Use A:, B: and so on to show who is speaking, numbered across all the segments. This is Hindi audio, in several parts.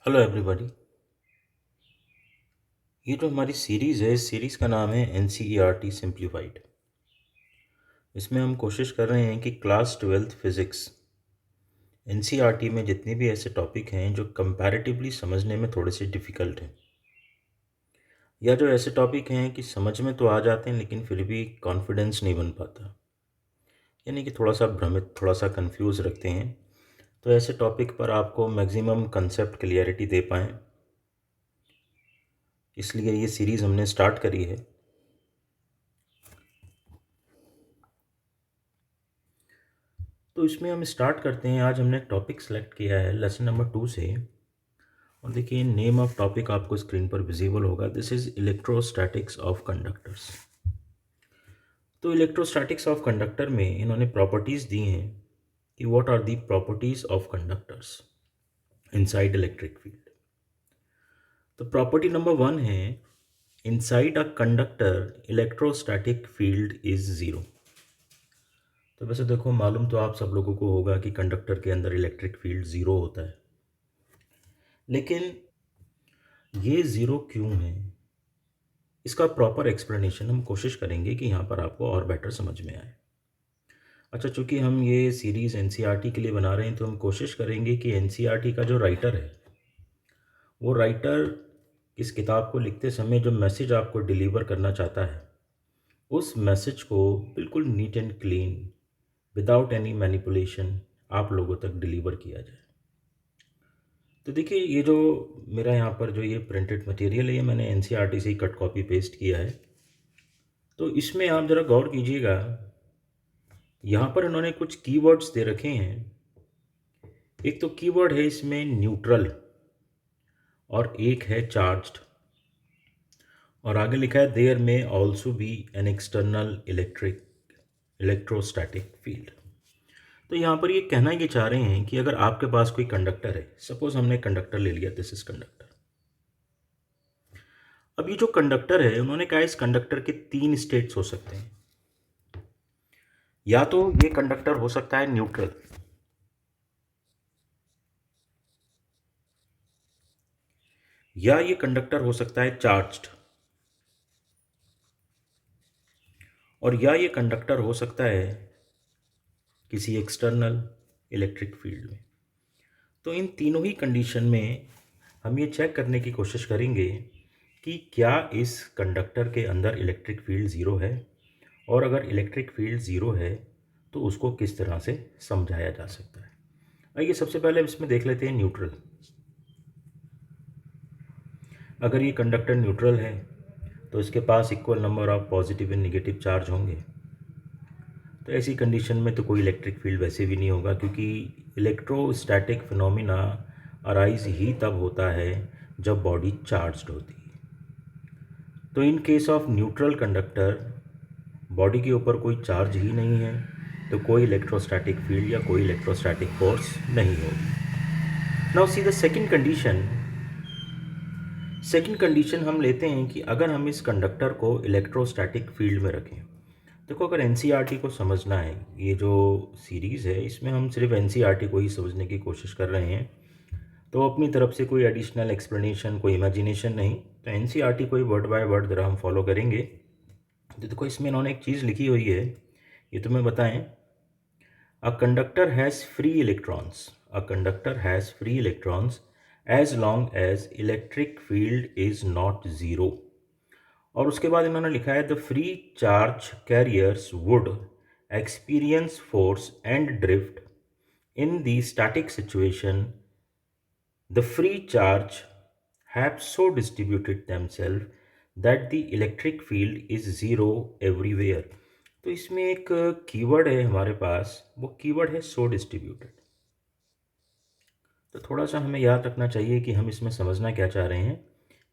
A: Hello everybody. ये जो हमारी सीरीज़ है, इस सीरीज़ का नाम है NCERT सिंप्लीफाइड। इसमें हम कोशिश कर रहे हैं कि क्लास ट्वेल्थ फिज़िक्स NCERT में जितने भी ऐसे टॉपिक हैं जो कंपैरेटिवली समझने में थोड़े से डिफ़िकल्ट हैं, या जो ऐसे टॉपिक हैं कि समझ में तो आ जाते हैं लेकिन फिर भी कॉन्फिडेंस नहीं बन पाता, यानी कि थोड़ा सा भ्रमित, थोड़ा सा कंफ्यूज रखते हैं। तो ऐसे टॉपिक पर आपको मैक्सिमम कंसेप्ट क्लियरिटी दे पाएँ, इसलिए ये सीरीज़ हमने स्टार्ट करी है। तो इसमें हम स्टार्ट करते हैं। आज हमने टॉपिक सेलेक्ट किया है लेसन नंबर 2 से, और देखिए नेम ऑफ टॉपिक आपको स्क्रीन पर विजिबल होगा। This is electrostatics of conductors. तो इलेक्ट्रोस्टैटिक्स ऑफ कंडक्टर में इन्होंने प्रॉपर्टीज़ दी हैं कि what are the properties of conductors inside electric field. तो प्रॉपर्टी नंबर 1 है, inside a conductor electrostatic field is zero. तो वैसे देखो, मालूम तो आप सब लोगों को होगा कि कंडक्टर के अंदर इलेक्ट्रिक फील्ड ज़ीरो होता है, लेकिन ये ज़ीरो क्यों है, इसका प्रॉपर एक्सप्लेनेशन हम कोशिश करेंगे कि यहाँ पर आपको और बेटर समझ में आए। अच्छा, चूंकि हम ये सीरीज़ एनसीईआरटी के लिए बना रहे हैं, तो हम कोशिश करेंगे कि एनसीईआरटी का जो राइटर है, वो राइटर इस किताब को लिखते समय जो मैसेज आपको डिलीवर करना चाहता है, उस मैसेज को बिल्कुल neat and clean, without any manipulation आप लोगों तक डिलीवर किया जाए। तो देखिए, ये जो मेरा यहाँ पर जो ये प्रिंटेड मटेरियल है, ये मैंने एनसीईआरटी से ही कट कॉपी पेस्ट किया है। तो इसमें आप ज़रा गौर कीजिएगा, यहाँ पर इन्होंने कुछ कीवर्ड्स दे रखे हैं। एक तो कीवर्ड है इसमें न्यूट्रल, और एक है चार्ज्ड, और आगे लिखा है देयर में also be an external electrostatic field. तो यहाँ पर ये कहना ये चाह रहे हैं कि अगर आपके पास कोई कंडक्टर है, सपोज हमने कंडक्टर ले लिया, दिस इज कंडक्टर। अब ये जो कंडक्टर है, उन्होंने कहा इस कंडक्टर के तीन स्टेट्स हो सकते हैं। या तो ये कंडक्टर हो सकता है न्यूट्रल, या ये कंडक्टर हो सकता है चार्ज्ड, और या ये कंडक्टर हो सकता है किसी एक्सटर्नल इलेक्ट्रिक फील्ड में। तो इन तीनों ही कंडीशन में हम ये चेक करने की कोशिश करेंगे कि क्या इस कंडक्टर के अंदर इलेक्ट्रिक फील्ड ज़ीरो है, और अगर इलेक्ट्रिक फील्ड ज़ीरो है तो उसको किस तरह से समझाया जा सकता है। आइए सबसे पहले इसमें देख लेते हैं न्यूट्रल। अगर ये कंडक्टर न्यूट्रल है तो इसके पास equal number of positive and negative charge होंगे। तो ऐसी कंडीशन में तो कोई इलेक्ट्रिक फील्ड वैसे भी नहीं होगा, क्योंकि इलेक्ट्रोस्टैटिक फिनोमिना अराइज ही तब होता है जब बॉडी चार्ज्ड होती है। तो in case of neutral conductor, body के ऊपर कोई चार्ज ही नहीं है, तो कोई इलेक्ट्रोस्टैटिक फील्ड या कोई इलेक्ट्रोस्टैटिक फोर्स नहीं होगी। Now see the second condition. Second condition हम लेते हैं कि अगर हम इस कंडक्टर को इलेक्ट्रोस्टैटिक फील्ड में रखें। देखो, अगर एनसीईआरटी को समझना है, ये जो सीरीज़ है इसमें हम सिर्फ एनसीईआरटी को ही समझने की कोशिश कर रहे हैं, तो अपनी तरफ से कोई एडिशनल एक्सप्लेनेशन, कोई इमेजिनेशन नहीं। तो एनसीईआरटी को ही वर्ड बाय वर्ड ज़रा हम फॉलो करेंगे। तो देखो, इसमें इन्होंने एक चीज़ लिखी हुई है, ये तुम्हें बताएं। A conductor has free electrons, a conductor has free electrons as long as electric field is not zero. और उसके बाद इन्होंने लिखा है the free charge carriers would experience force and drift in the static situation. The free charge have so distributed themselves that the electric field is zero everywhere। तो इसमें एक कीवर्ड है हमारे पास, वो कीवर्ड है सो डिस्ट्रीब्यूटेड। तो थोड़ा सा हमें याद रखना चाहिए कि हम इसमें समझना क्या चाह रहे हैं,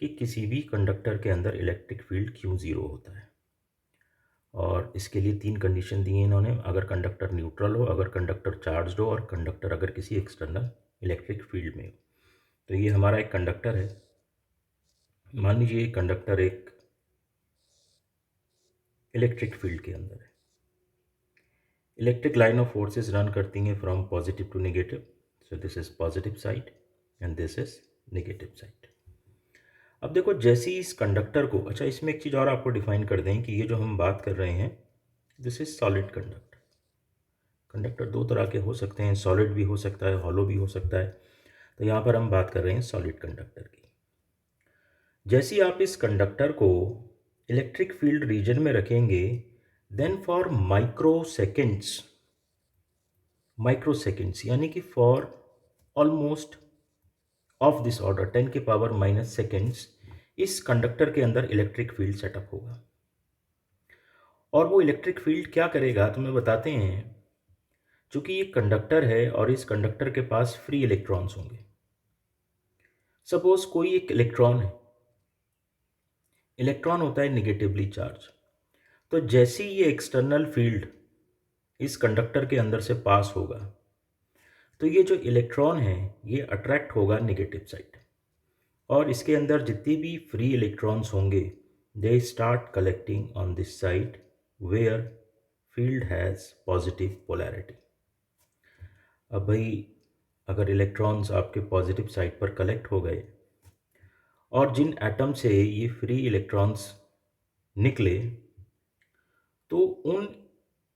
A: कि किसी भी कंडक्टर के अंदर इलेक्ट्रिक फील्ड क्यों ज़ीरो होता है। और इसके लिए तीन कंडीशन दी हैं इन्होंने। अगर कंडक्टर न्यूट्रल हो, अगर कंडक्टर चार्ज्ड हो, और कंडक्टर अगर किसी एक्सटर्नल इलेक्ट्रिक फील्ड में हो। तो ये हमारा एक कंडक्टर है। मान लीजिए कंडक्टर एक इलेक्ट्रिक फील्ड के अंदर है। Electric line of forces run करती हैं from positive to negative. So this is positive side and this is negative side. अब देखो जैसे ही इस कंडक्टर को, अच्छा इसमें एक चीज़ और आपको डिफाइन कर दें कि ये जो हम बात कर रहे हैं, this is solid conductor. Conductor दो तरह के हो सकते हैं, सॉलिड भी हो सकता है, हॉलो भी हो सकता है। तो यहाँ पर हम बात कर रहे हैं सॉलिड कंडक्टर की। जैसे ही आप इस कंडक्टर को इलेक्ट्रिक फील्ड रीजन में रखेंगे, देन फॉर माइक्रो सेकेंड्स यानी कि for almost of this order 10⁻⁻⁻सेकेंड्स इस कंडक्टर के अंदर इलेक्ट्रिक फील्ड सेटअप होगा। और वो इलेक्ट्रिक फील्ड क्या करेगा तुम्हें बताते हैं। चूंकि ये कंडक्टर है और इस कंडक्टर के पास फ्री इलेक्ट्रॉन्स होंगे। सपोज कोई एक इलेक्ट्रॉन है, इलेक्ट्रॉन होता है निगेटिवली चार्ज। तो जैसे ही ये एक्सटर्नल फील्ड इस कंडक्टर के अंदर से पास होगा, तो ये जो इलेक्ट्रॉन है ये अट्रैक्ट होगा नेगेटिव साइड, और इसके अंदर जितने भी फ्री इलेक्ट्रॉन्स होंगे they start collecting on this side where field has positive polarity. अब भाई अगर इलेक्ट्रॉन्स आपके पॉजिटिव साइड पर कलेक्ट हो गए और जिन एटम से ये फ्री इलेक्ट्रॉन्स निकले, तो उन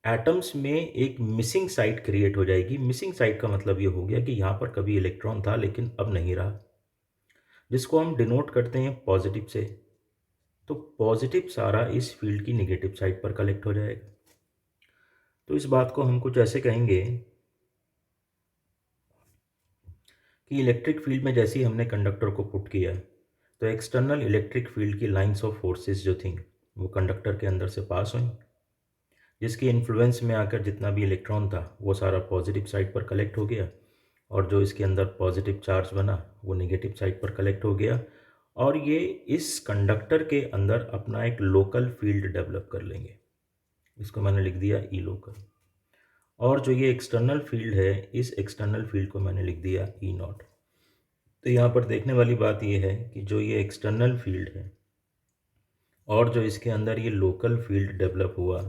A: एटम्स में एक मिसिंग साइड क्रिएट हो जाएगी। मिसिंग साइड का मतलब ये हो गया कि यहाँ पर कभी इलेक्ट्रॉन था लेकिन अब नहीं रहा, जिसको हम डिनोट करते हैं पॉजिटिव से। तो पॉजिटिव सारा इस फील्ड की नेगेटिव साइड पर कलेक्ट हो जाएगा। तो इस बात को हम कुछ ऐसे कहेंगे कि इलेक्ट्रिक फील्ड में जैसे ही हमने कंडक्टर को पुट किया, तो एक्सटर्नल इलेक्ट्रिक फील्ड की लाइंस ऑफ फोर्सेस जो थी वो कंडक्टर के अंदर से पास हुई, जिसके इन्फ्लुएंस में आकर जितना भी इलेक्ट्रॉन था वो सारा पॉजिटिव साइड पर कलेक्ट हो गया, और जो इसके अंदर पॉजिटिव चार्ज बना वो नेगेटिव साइड पर कलेक्ट हो गया, और ये इस कंडक्टर के अंदर अपना एक लोकल फील्ड डेवलप कर लेंगे। इसको मैंने लिख दिया ई लोकल। और जो ये एक्सटर्नल फील्ड है, इस एक्सटर्नल फील्ड को मैंने लिख दिया ई नॉट। तो यहाँ पर देखने वाली बात ये है कि जो ये एक्सटर्नल फील्ड है और जो इसके अंदर ये लोकल फील्ड डेवलप हुआ,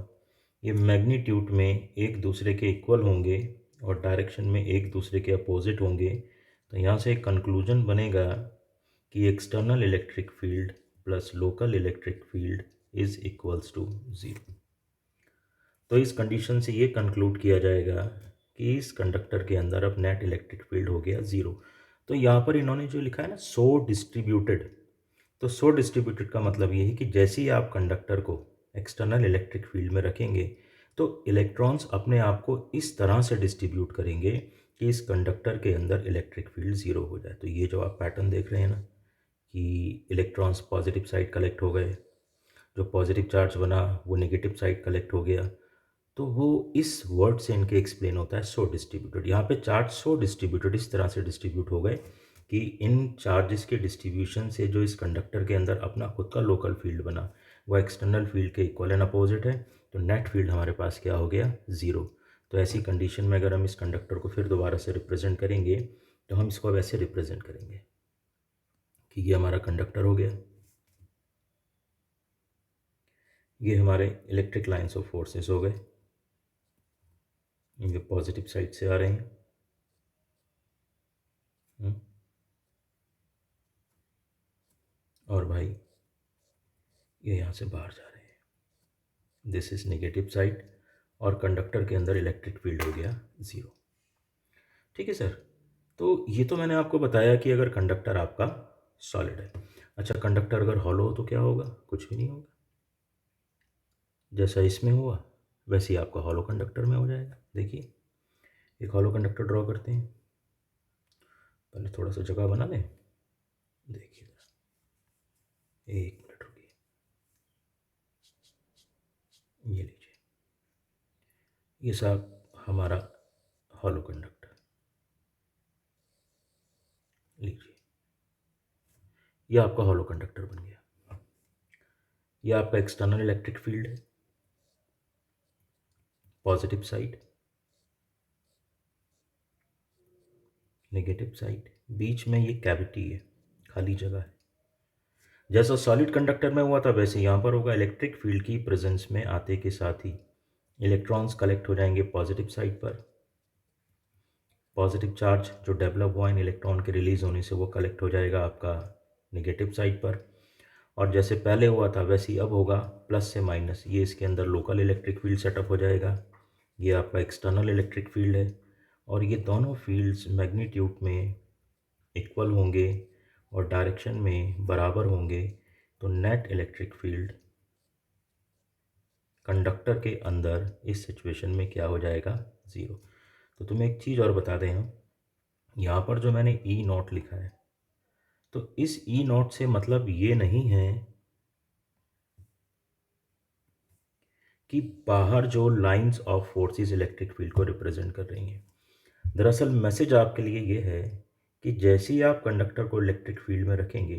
A: ये मैग्नीट्यूड में एक दूसरे के इक्वल होंगे और डायरेक्शन में एक दूसरे के अपोजिट होंगे। तो यहाँ से एक कंक्लूजन बनेगा कि external electric field plus local electric field is equals to zero. तो इस कंडीशन से ये कंक्लूड किया जाएगा कि इस कंडक्टर के अंदर अब नेट इलेक्ट्रिक फील्ड हो गया ज़ीरो। तो यहाँ पर इन्होंने जो लिखा है ना सो डिस्ट्रीब्यूटेड, तो सो डिस्ट्रीब्यूटेड का मतलब ये है कि जैसे ही आप कंडक्टर को एक्सटर्नल इलेक्ट्रिक फील्ड में रखेंगे तो इलेक्ट्रॉन्स अपने आप को इस तरह से डिस्ट्रीब्यूट करेंगे कि इस कंडक्टर के अंदर इलेक्ट्रिक फील्ड ज़ीरो हो जाए। तो ये जो आप पैटर्न देख रहे हैं ना कि इलेक्ट्रॉन्स पॉजिटिव साइड कलेक्ट हो गए, जो पॉजिटिव चार्ज बना वो नेगेटिव साइड कलेक्ट हो गया, तो वो इस वर्ड से इनके एक्सप्लेन होता है सो डिस्ट्रीब्यूटेड। यहाँ पे चार्ज सो डिस्ट्रीब्यूटेड इस तरह से डिस्ट्रीब्यूट हो गए कि इन चार्जेस के डिस्ट्रीब्यूशन से जो इस कंडक्टर के अंदर अपना खुद का लोकल फील्ड बना वो एक्सटर्नल फील्ड के इक्वल एंड अपोजिट है। तो नेट फील्ड हमारे पास क्या हो गया ज़ीरो। तो ऐसी कंडीशन में अगर हम इस कंडक्टर को फिर दोबारा से रिप्रेजेंट करेंगे तो हम इसको अब ऐसे रिप्रेजेंट करेंगे कि ये हमारा कंडक्टर हो गया, ये हमारे इलेक्ट्रिक लाइन्स ऑफ फोर्सेस हो गए, ये पॉजिटिव साइड से आ रहे हैं। और भाई ये यहाँ से बाहर जा रहे हैं, दिस इज नेगेटिव साइड, और कंडक्टर के अंदर इलेक्ट्रिक फील्ड हो गया ज़ीरो। ठीक है सर। तो ये तो मैंने आपको बताया कि अगर कंडक्टर आपका सॉलिड है। अच्छा कंडक्टर अगर हॉलो हो तो क्या होगा? कुछ भी नहीं होगा। जैसा इसमें हुआ वैसे ही आपका हॉलो कंडक्टर में हो जाएगा। देखिए एक हॉलो कंडक्टर ड्रॉ करते हैं, पहले थोड़ा सा जगह बना दें। देखिए एक मिनट रुकिए, ये लीजिए, ये सब हमारा हॉलो कंडक्टर लीजिए, ये आपका हॉलो कंडक्टर बन गया। ये आपका एक्सटर्नल इलेक्ट्रिक फील्ड है, पॉजिटिव साइड, नेगेटिव साइड, बीच में ये कैविटी है, खाली जगह है। जैसा सॉलिड कंडक्टर में हुआ था वैसे यहाँ पर होगा। इलेक्ट्रिक फील्ड की प्रेजेंस में आते के साथ ही इलेक्ट्रॉन्स कलेक्ट हो जाएंगे पॉजिटिव साइड पर, पॉजिटिव चार्ज जो डेवलप हुआ इन इलेक्ट्रॉन के रिलीज होने से वो कलेक्ट हो जाएगा आपका नेगेटिव साइड पर, और जैसे पहले हुआ था वैसे ही अब होगा, प्लस से माइनस। ये इसके अंदर लोकल इलेक्ट्रिक फील्ड सेटअप हो जाएगा, ये आपका एक्सटर्नल इलेक्ट्रिक फील्ड है, और ये दोनों फील्ड्स मैग्नीट्यूड में इक्वल होंगे और डायरेक्शन में बराबर होंगे, तो नेट इलेक्ट्रिक फील्ड कंडक्टर के अंदर इस सिचुएशन में क्या हो जाएगा, ज़ीरो। तो तुम्हें एक चीज़ और बता दें हम, यहाँ पर जो मैंने ई नॉट लिखा है, तो इस ई नॉट से मतलब ये नहीं है कि बाहर जो lines of forces electric field को रिप्रेजेंट कर रही हैं। दरअसल मैसेज आपके लिए ये है कि जैसे ही आप कंडक्टर को इलेक्ट्रिक फील्ड में रखेंगे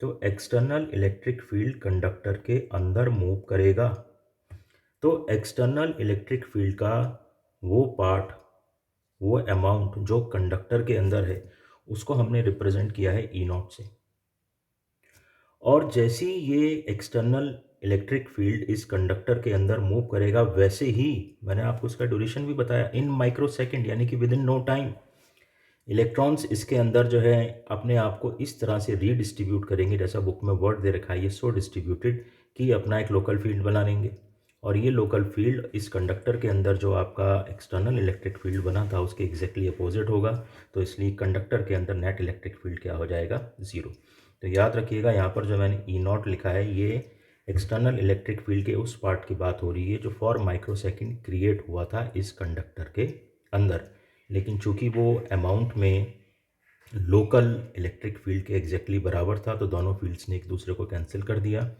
A: तो एक्सटर्नल इलेक्ट्रिक फील्ड कंडक्टर के अंदर मूव करेगा। तो एक्सटर्नल इलेक्ट्रिक फील्ड का वो पार्ट, वो अमाउंट जो कंडक्टर के अंदर है, उसको हमने रिप्रेजेंट किया है ई नॉट से। और जैसे ही ये एक्सटर्नल इलेक्ट्रिक फील्ड इस कंडक्टर के अंदर मूव करेगा, वैसे ही मैंने आपको उसका ड्यूरेशन भी बताया, इन माइक्रो सेकेंड, यानी कि within no time electrons इसके अंदर जो है अपने आप को इस तरह से रीडिस्ट्रीब्यूट करेंगे, जैसा बुक में वर्ड दे रखा है, ये सो डिस्ट्रीब्यूटेड, कि अपना एक लोकल फील्ड बना लेंगे। और ये लोकल फील्ड इस कंडक्टर के अंदर जो आपका एक्सटर्नल इलेक्ट्रिक फील्ड बना था उसके एग्जैक्टली अपोजिट होगा, तो इसलिए कंडक्टर के अंदर नेट इलेक्ट्रिक फील्ड क्या हो जाएगा, ज़ीरो। तो याद रखिएगा यहाँ पर जो मैंने ई नॉट लिखा है, ये एक्सटर्नल इलेक्ट्रिक फील्ड के उस पार्ट की बात हो रही है जो फॉर माइक्रो सेकेंड क्रिएट हुआ था इस कंडक्टर के अंदर। लेकिन चूंकि वो अमाउंट में लोकल इलेक्ट्रिक फील्ड के एग्जैक्टली बराबर था, तो दोनों फील्ड्स ने एक दूसरे को कैंसिल कर दिया,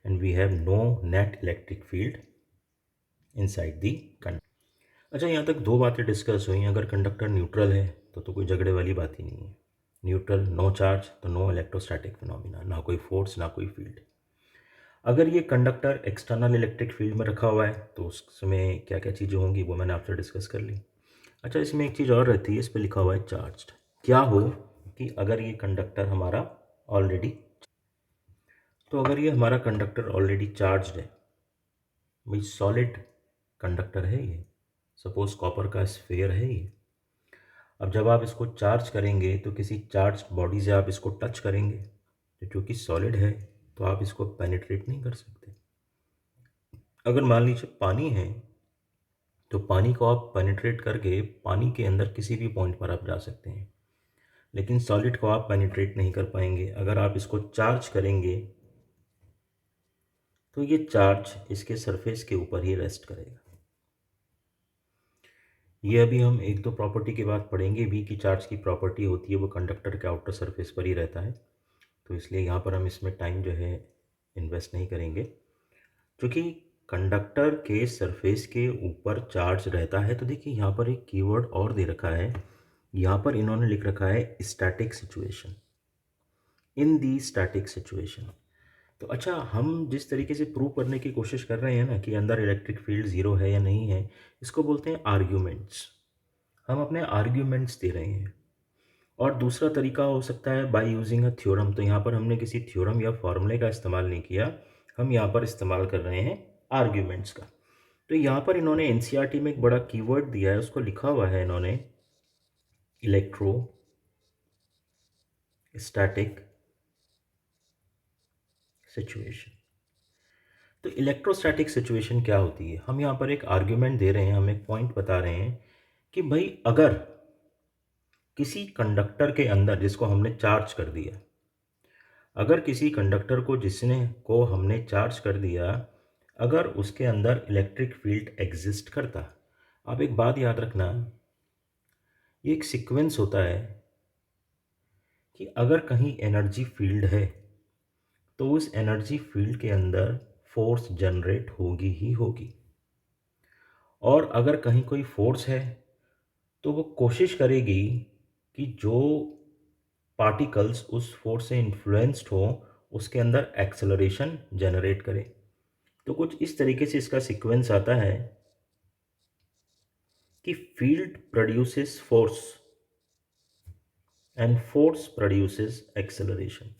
A: and we have no net electric field inside the conductor. अच्छा, यहाँ तक दो बातें डिस्कस हुई। अगर कंडक्टर न्यूट्रल है तो कोई झगड़े वाली बात ही नहीं है। न्यूट्रल, नो चार्ज, तो नो इलेक्ट्रोस्टैटिक फिनोमिना, ना कोई फोर्स ना कोई फील्ड। अगर ये कंडक्टर एक्सटर्नल इलेक्ट्रिक फील्ड में रखा हुआ है तो उसमें क्या क्या चीज़ें होंगी वो मैंने आपसे डिस्कस कर ली। अच्छा, इसमें एक चीज़ और रहती है, इस पर लिखा हुआ है चार्ज्ड। क्या हो कि अगर ये कंडक्टर हमारा ऑलरेडी, तो अगर ये हमारा कंडक्टर ऑलरेडी चार्ज्ड है, भाई सॉलिड कंडक्टर है ये, सपोज कॉपर का स्फेयर है ये, अब जब आप इसको चार्ज करेंगे तो किसी चार्ज बॉडी से आप इसको टच करेंगे, तो क्योंकि सॉलिड है तो आप इसको पेनिट्रेट नहीं कर सकते। अगर मान लीजिए पानी है तो पानी को आप पेनिट्रेट करके पानी के अंदर किसी भी पॉइंट पर आप जा सकते हैं, लेकिन सॉलिड को आप पेनिट्रेट नहीं कर पाएंगे। अगर आप इसको चार्ज करेंगे तो ये चार्ज इसके सरफेस के ऊपर ही रेस्ट करेगा। ये अभी हम एक दो प्रॉपर्टी के बाद पढ़ेंगे भी कि चार्ज की प्रॉपर्टी होती है वो कंडक्टर के आउटर सरफेस पर ही रहता है, तो इसलिए यहाँ पर हम इसमें टाइम जो है इन्वेस्ट नहीं करेंगे। क्योंकि कंडक्टर के सरफेस के ऊपर चार्ज रहता है, तो देखिए यहाँ पर एक कीवर्ड और दे रखा है, यहाँ पर इन्होंने लिख रखा है static situation, in the static situation. तो अच्छा, हम जिस तरीके से प्रूव करने की कोशिश कर रहे हैं ना कि अंदर इलेक्ट्रिक फील्ड ज़ीरो है या नहीं है, इसको बोलते हैं आर्ग्यूमेंट्स। हम अपने आर्ग्यूमेंट्स दे रहे हैं। और दूसरा तरीका हो सकता है बाय यूजिंग अ थ्योरम। तो यहाँ पर हमने किसी थ्योरम या फॉर्मूले का इस्तेमाल नहीं किया, हम यहाँ पर इस्तेमाल कर रहे हैं आर्ग्यूमेंट्स का। तो यहाँ पर इन्होंने एनसीईआरटी में एक बड़ा कीवर्ड दिया है, उसको लिखा हुआ है इन्होंने इलेक्ट्रो स्टैटिक सिचुएशन। तो इलेक्ट्रोस्टैटिक सिचुएशन क्या होती है? हम यहाँ पर एक आर्ग्यूमेंट दे रहे हैं, हम एक पॉइंट बता रहे हैं कि भाई अगर किसी कंडक्टर के अंदर जिसको हमने चार्ज कर दिया, अगर किसी कंडक्टर को जिसने को हमने चार्ज कर दिया, अगर उसके अंदर इलेक्ट्रिक फील्ड एग्जिस्ट करता, आप एक बात याद रखना, ये एक सीक्वेंस होता है कि अगर कहीं एनर्जी फील्ड है तो उस एनर्जी फील्ड के अंदर फोर्स जनरेट होगी ही होगी, और अगर कहीं कोई फोर्स है तो वो कोशिश करेगी कि जो पार्टिकल्स उस फोर्स से इन्फ्लुएंस्ड हो उसके अंदर एक्सेलरेशन जनरेट करे। तो कुछ इस तरीके से इसका सीक्वेंस आता है कि field produces force and force produces acceleration.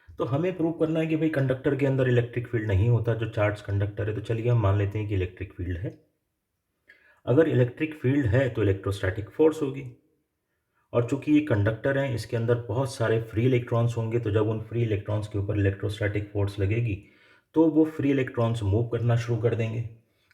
A: तो हमें प्रूव करना है कि भाई कंडक्टर के अंदर इलेक्ट्रिक फील्ड नहीं होता, जो चार्ज कंडक्टर है, तो चलिए हम मान लेते हैं कि इलेक्ट्रिक फील्ड है। अगर इलेक्ट्रिक फील्ड है तो इलेक्ट्रोस्टैटिक फोर्स होगी, और चूंकि ये कंडक्टर हैं, इसके अंदर बहुत सारे फ्री इलेक्ट्रॉन्स होंगे, तो जब उन फ्री इलेक्ट्रॉन्स के ऊपर इलेक्ट्रोस्टैटिक फोर्स लगेगी तो वो फ्री इलेक्ट्रॉन्स मूव करना शुरू कर देंगे।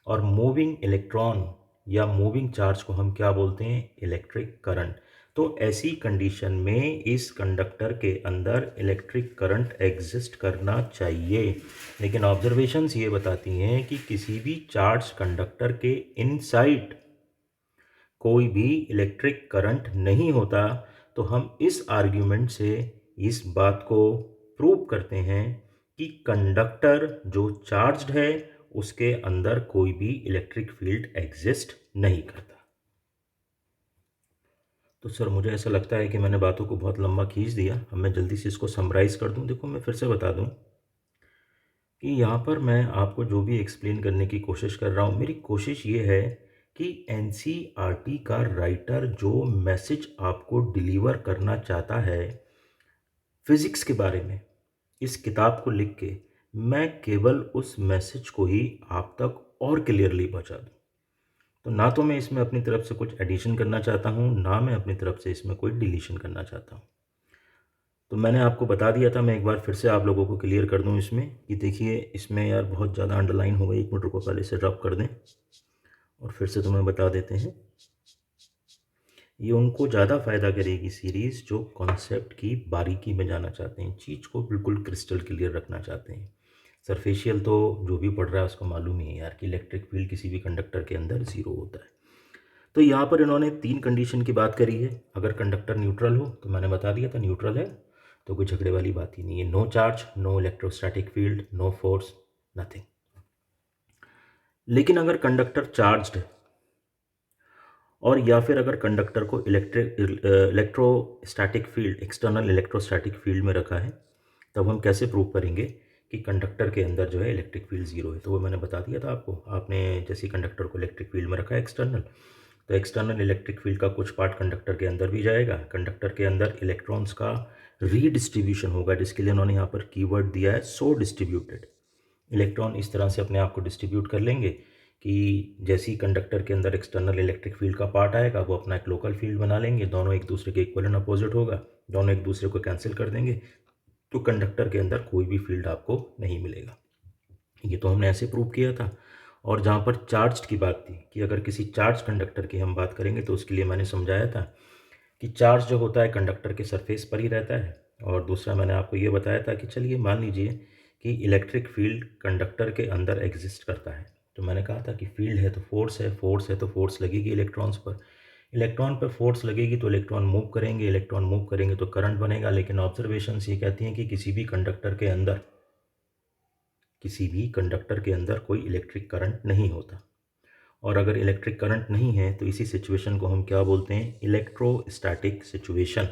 A: और मूविंग इलेक्ट्रॉन या मूविंग चार्ज को हम क्या बोलते हैं? Electric current. तो ऐसी कंडीशन में इस कंडक्टर के अंदर इलेक्ट्रिक करंट एग्जिस्ट करना चाहिए। लेकिन ऑब्जर्वेशंस ये बताती हैं कि किसी भी चार्ज कंडक्टर के इनसाइड कोई भी इलेक्ट्रिक करंट नहीं होता। तो हम इस आर्ग्यूमेंट से इस बात को प्रूव करते हैं कि कंडक्टर जो चार्ज्ड है उसके अंदर कोई भी इलेक्ट्रिक फील्ड एग्जिस्ट नहीं करता। तो सर मुझे ऐसा लगता है कि मैंने बातों को बहुत लंबा खींच दिया। अब मैं जल्दी से इसको समराइज़ कर दूं। देखो, मैं फिर से बता दूं कि यहाँ पर मैं आपको जो भी एक्सप्लेन करने की कोशिश कर रहा हूँ, मेरी कोशिश ये है कि एनसीईआरटी का राइटर जो मैसेज आपको डिलीवर करना चाहता है फिज़िक्स के बारे में इस किताब को लिख के, मैं केवल उस मैसेज को ही आप तक और क्लियरली पहुँचा दूँ। तो ना तो मैं इसमें अपनी तरफ से कुछ एडिशन करना चाहता हूँ, ना मैं अपनी तरफ से इसमें कोई डिलीशन करना चाहता हूँ। तो मैंने आपको बता दिया था, मैं एक बार फिर से आप लोगों को क्लियर कर दूं इसमें कि देखिए, इसमें यार बहुत ज़्यादा अंडरलाइन हो गई। एक मिनट रुको, पहले इसे रब कर दें और फिर से तुम्हें बता देते हैं। ये उनको ज़्यादा फ़ायदा करेगी सीरीज़ जो कॉन्सेप्ट की बारीकी में जाना चाहते हैं, चीज़ को बिल्कुल क्रिस्टल क्लियर रखना चाहते हैं। सरफेशियल तो जो भी पढ़ रहा है उसको मालूम ही है यार कि इलेक्ट्रिक फील्ड किसी भी कंडक्टर के अंदर ज़ीरो होता है। तो यहाँ पर इन्होंने 3 कंडीशन की बात करी है। अगर कंडक्टर न्यूट्रल हो, तो मैंने बता दिया था न्यूट्रल है तो कोई झगड़े वाली बात ही नहीं है। No charge, no electrostatic field, no force, nothing. लेकिन अगर कंडक्टर चार्ज्ड है और या फिर अगर कंडक्टर को electrostatic field, external electrostatic field में रखा है, तब हम कैसे प्रूव करेंगे कि कंडक्टर के अंदर जो है इलेक्ट्रिक फील्ड ज़ीरो है? तो वो मैंने बता दिया था आपको। आपने जैसे कंडक्टर को इलेक्ट्रिक फील्ड में रखा है एक्सटर्नल, तो एक्सटर्नल इलेक्ट्रिक फील्ड का कुछ पार्ट कंडक्टर के अंदर भी जाएगा। कंडक्टर के अंदर इलेक्ट्रॉन्स का रीडिस्ट्रीब्यूशन होगा, जिसके लिए उन्होंने यहाँ पर कीवर्ड दिया है सो डिस्ट्रीब्यूटेड। इलेक्ट्रॉन इस तरह से अपने आप को डिस्ट्रीब्यूट कर लेंगे कि जैसे ही कंडक्टर के अंदर एक्सटर्नल इलेक्ट्रिक फील्ड का पार्ट आएगा, वो अपना एक लोकल फील्ड बना लेंगे। दोनों एक दूसरे के इक्वल एंड अपोजिट होगा, दोनों एक दूसरे को कैंसिल कर देंगे, तो कंडक्टर के अंदर कोई भी फील्ड आपको नहीं मिलेगा। ये तो हमने ऐसे प्रूव किया था। और जहाँ पर चार्ज की बात थी कि अगर किसी चार्ज कंडक्टर की हम बात करेंगे, तो उसके लिए मैंने समझाया था कि चार्ज जो होता है कंडक्टर के सरफेस पर ही रहता है। और दूसरा मैंने आपको ये बताया था कि चलिए मान लीजिए कि इलेक्ट्रिक फील्ड कंडक्टर के अंदर एग्जिस्ट करता है। तो मैंने कहा था कि फील्ड है तो फोर्स है, फोर्स है तो फोर्स लगेगी इलेक्ट्रॉन्स पर। इलेक्ट्रॉन पर फोर्स लगेगी तो इलेक्ट्रॉन मूव करेंगे, इलेक्ट्रॉन मूव करेंगे तो करंट बनेगा। लेकिन ऑब्जर्वेशंस ये कहती हैं कि किसी भी कंडक्टर के अंदर कोई इलेक्ट्रिक करंट नहीं होता। और अगर इलेक्ट्रिक करंट नहीं है तो इसी सिचुएशन को हम क्या बोलते हैं? Electrostatic situation.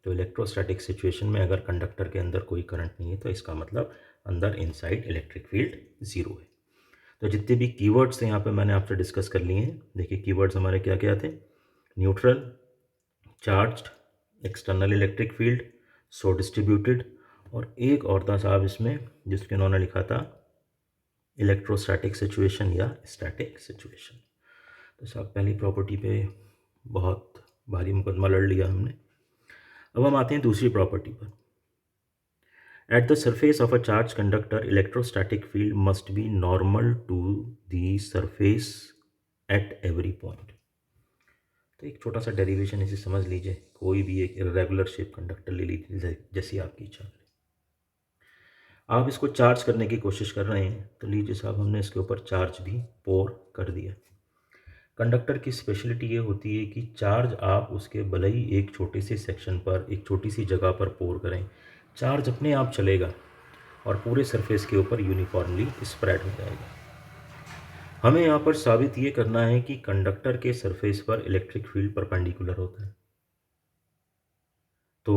A: तो इलेक्ट्रोस्टैटिक सिचुएशन में अगर कंडक्टर के अंदर कोई करंट नहीं है तो इसका मतलब अंदर इनसाइड इलेक्ट्रिक फील्ड ज़ीरो है। तो जितने भी कीवर्ड्स थे यहाँ पे मैंने आपसे डिस्कस कर लिए हैं। देखिए कीवर्ड्स हमारे क्या क्या थे? Neutral, charged, external electric field, so distributed, और एक और था साहब इसमें जिसके उन्होंने लिखा था इलेक्ट्रोस्टैटिक सिचुएशन या स्टैटिक सिचुएशन। तो साहब पहली प्रॉपर्टी पे बहुत भारी मुकदमा लड़ लिया हमने। अब हम आते हैं दूसरी प्रॉपर्टी पर। At the surface of a charge conductor electrostatic field must be normal to the surface at every point. तो एक छोटा सा डेरिवेशन इसे समझ लीजिए। कोई भी एक इरेगुलर शेप कंडक्टर ले लीजिए, जैसी आपकी इच्छा करे। आप इसको चार्ज करने की कोशिश कर रहे हैं, तो लीजिए साहब हमने इसके ऊपर चार्ज भी पोर कर दिया। कंडक्टर की स्पेशलिटी ये होती है कि चार्ज आप उसके भले ही एक छोटे से सेक्शन पर, एक छोटी सी जगह पर पोर करें, चार्ज अपने आप चलेगा और पूरे सरफेस के ऊपर यूनिफॉर्मली स्प्रेड हो जाएगा। हमें यहाँ पर साबित ये करना है कि कंडक्टर के सरफेस पर इलेक्ट्रिक फील्ड परपेंडिकुलर होता है। तो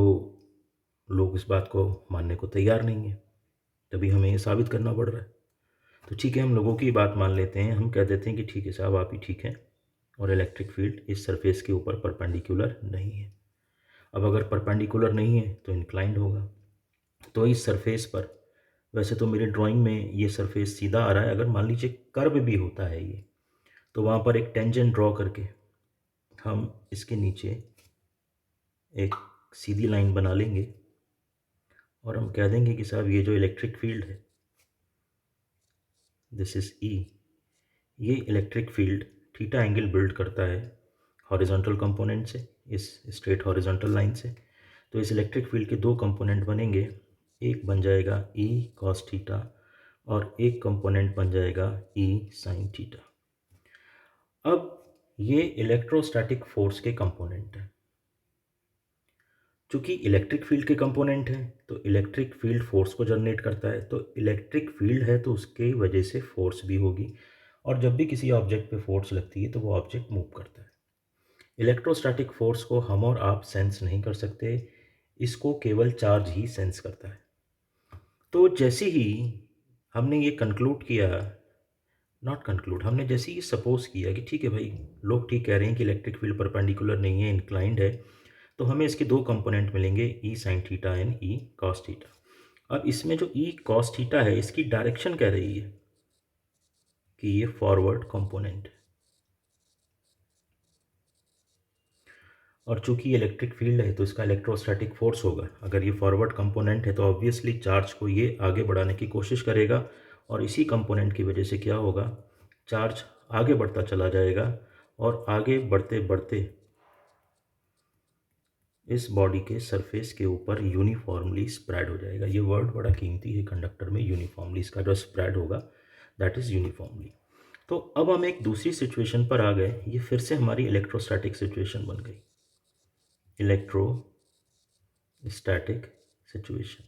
A: लोग इस बात को मानने को तैयार नहीं है, तभी हमें ये साबित करना पड़ रहा है। तो ठीक है, हम लोगों की बात मान लेते हैं। हम कह देते हैं कि ठीक है साहब, आप ही ठीक है और इलेक्ट्रिक फील्ड इस सरफेस के ऊपर परपेंडिकुलर नहीं है। अब अगर परपेंडिकुलर नहीं है तो इंक्लाइंड होगा। तो इस सरफेस पर, वैसे तो मेरे ड्राइंग में ये सरफेस सीधा आ रहा है, अगर मान लीजिए कर्व भी होता है ये, तो वहाँ पर एक टेंजेंट ड्रॉ करके हम इसके नीचे एक सीधी लाइन बना लेंगे और हम कह देंगे कि साहब ये जो इलेक्ट्रिक फील्ड है, दिस इज़ ई, ये electric field theta angle build करता है हॉरिजॉन्टल कंपोनेंट से, इस स्ट्रेट हॉरिजॉन्टल लाइन से। तो इस इलेक्ट्रिक फील्ड के दो कंपोनेंट बनेंगे, एक बन जाएगा ई कॉस थीटा और एक कंपोनेंट बन जाएगा ई साइन थीटा। अब ये इलेक्ट्रोस्टैटिक फोर्स के कंपोनेंट हैं। चूंकि इलेक्ट्रिक फील्ड के कंपोनेंट हैं तो इलेक्ट्रिक फील्ड फोर्स को जनरेट करता है, तो इलेक्ट्रिक फील्ड है तो उसके वजह से फोर्स भी होगी, और जब भी किसी ऑब्जेक्ट पे फोर्स लगती है तो वो ऑब्जेक्ट मूव करता है। इलेक्ट्रोस्टैटिक फोर्स को हम और आप सेंस नहीं कर सकते, इसको केवल चार्ज ही सेंस करता है। तो जैसे ही हमने ये कंक्लूड किया, नॉट कंक्लूड, हमने जैसे ही सपोज किया कि ठीक है भाई, लोग ठीक कह रहे हैं कि इलेक्ट्रिक फील्ड परपेंडिकुलर नहीं है, इंक्लाइंड है, तो हमें इसके दो कंपोनेंट मिलेंगे, E sine theta and E cos theta. अब इसमें जो ई कॉस थीटा है, इसकी डायरेक्शन कह रही है कि ये फॉरवर्ड कंपोनेंट है, और चूंकि इलेक्ट्रिक फील्ड है तो इसका इलेक्ट्रोस्टैटिक फोर्स होगा। अगर ये फॉरवर्ड कंपोनेंट है तो ऑब्वियसली चार्ज को ये आगे बढ़ाने की कोशिश करेगा, और इसी कंपोनेंट की वजह से क्या होगा, चार्ज आगे बढ़ता चला जाएगा, और आगे बढ़ते बढ़ते इस बॉडी के सरफेस के ऊपर यूनिफॉर्मली स्प्रेड हो जाएगा। ये वर्ड बड़ा कीमती है कंडक्टर में, यूनिफॉर्मली, इसका जो स्प्रेड होगा दैट इज़ यूनिफॉर्मली। तो अब हम एक दूसरी सिचुएशन पर आ गए, ये फिर से हमारी इलेक्ट्रोस्टैटिक सिचुएशन बन गई, इलेक्ट्रोस्टैटिक सिचुएशन।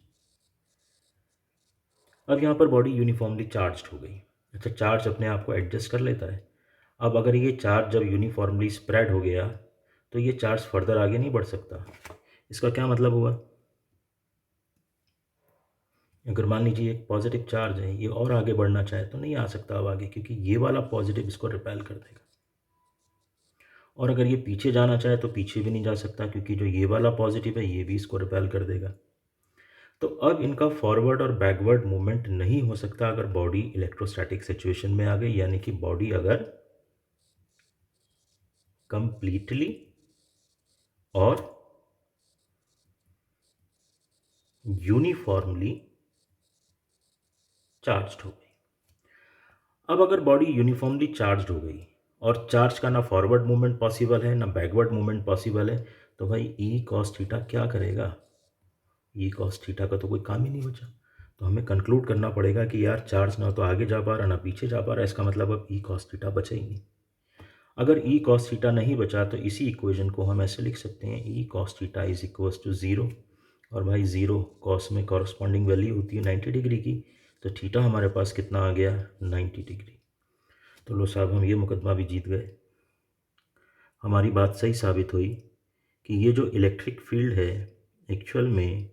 A: अब यहाँ पर बॉडी यूनिफॉर्मली चार्ज्ड हो गई। अच्छा, चार्ज अपने आप को एडजस्ट कर लेता है। अब अगर ये चार्ज जब यूनिफॉर्मली स्प्रेड हो गया तो ये चार्ज फर्दर आगे नहीं बढ़ सकता। इसका क्या मतलब हुआ, अगर मान लीजिए एक पॉजिटिव चार्ज है, ये और आगे बढ़ना चाहे तो नहीं आ सकता अब आगे, क्योंकि ये वाला पॉजिटिव इसको रिपेल कर देगा। और अगर ये पीछे जाना चाहे तो पीछे भी नहीं जा सकता, क्योंकि जो ये वाला पॉजिटिव है ये भी इसको रिपेल कर देगा। तो अब इनका फॉरवर्ड और बैकवर्ड मूवमेंट नहीं हो सकता अगर बॉडी इलेक्ट्रोस्टैटिक सिचुएशन में आ गई, यानी कि बॉडी अगर कंप्लीटली और यूनिफॉर्मली चार्ज्ड हो गई। अब अगर बॉडी यूनिफॉर्मली चार्ज्ड हो गई और चार्ज का ना फॉरवर्ड मूवमेंट पॉसिबल है ना बैकवर्ड मूवमेंट पॉसिबल है, तो भाई ई कॉस थीटा क्या करेगा, ई कॉस थीटा का तो कोई काम ही नहीं बचा। तो हमें कंक्लूड करना पड़ेगा कि यार चार्ज ना तो आगे जा पा रहा ना पीछे जा पा रहा, इसका मतलब अब ई कॉस थीटा बचा ही नहीं। अगर ई कॉस थीटा नहीं बचा तो इसी इक्वेशन को हम ऐसे लिख सकते हैं, E cos theta is equals to zero. और भाई ज़ीरो कॉस में कॉरस्पॉन्डिंग वैल्यू होती है 90 डिग्री की, तो थीटा हमारे पास कितना आ गया, 90 डिग्री। तो लो साहब, हम ये मुकदमा भी जीत गए। हमारी बात सही साबित हुई कि ये जो इलेक्ट्रिक फील्ड है एक्चुअल में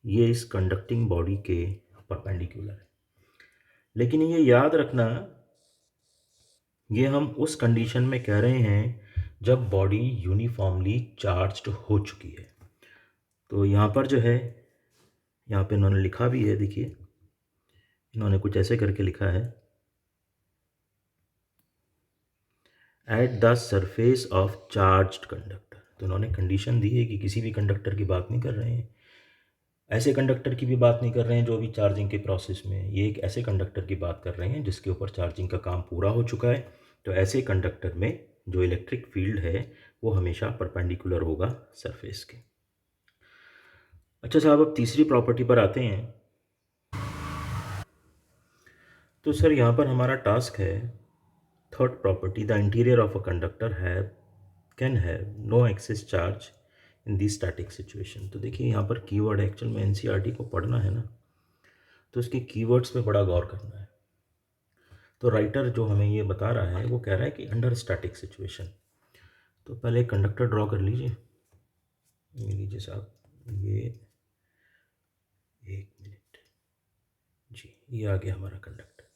A: ये इस कंडक्टिंग बॉडी के परपेंडिकुलर है। लेकिन ये याद रखना, ये हम उस कंडीशन में कह रहे हैं जब बॉडी यूनिफॉर्मली चार्ज्ड हो चुकी है। तो यहाँ पर जो है, यहाँ पे इन्होंने लिखा भी है, देखिए इन्होंने कुछ ऐसे करके लिखा है, eight the surface of charged conductor. तो उन्होंने कंडीशन दी है कि किसी भी कंडक्टर की बात नहीं कर रहे हैं, ऐसे कंडक्टर की भी बात नहीं कर रहे हैं जो अभी चार्जिंग के प्रोसेस में है, ये एक ऐसे कंडक्टर की बात कर रहे हैं जिसके ऊपर चार्जिंग का काम पूरा हो चुका है। तो ऐसे कंडक्टर में जो इलेक्ट्रिक फील्ड है वो हमेशा परपेंडिकुलर होगा सरफेस के। अच्छा साहब, अब तीसरी प्रॉपर्टी पर आते हैं। तो सर यहाँ पर हमारा टास्क है third property, the interior of a conductor can have no excess charge in the static situation. तो देखिए यहाँ पर कीवर्ड एक्चुअल में एनसीईआरटी को पढ़ना है ना, तो इसके कीवर्ड्स पे बड़ा गौर करना है। तो राइटर जो हमें ये बता रहा है वो कह रहा है कि अंडर स्टैटिक सिचुएशन। तो पहले कंडक्टर ड्रॉ कर लीजिए, ये लीजिए साहब, ये एक मिनट जी, ये आ गया हमारा कंडक्टर।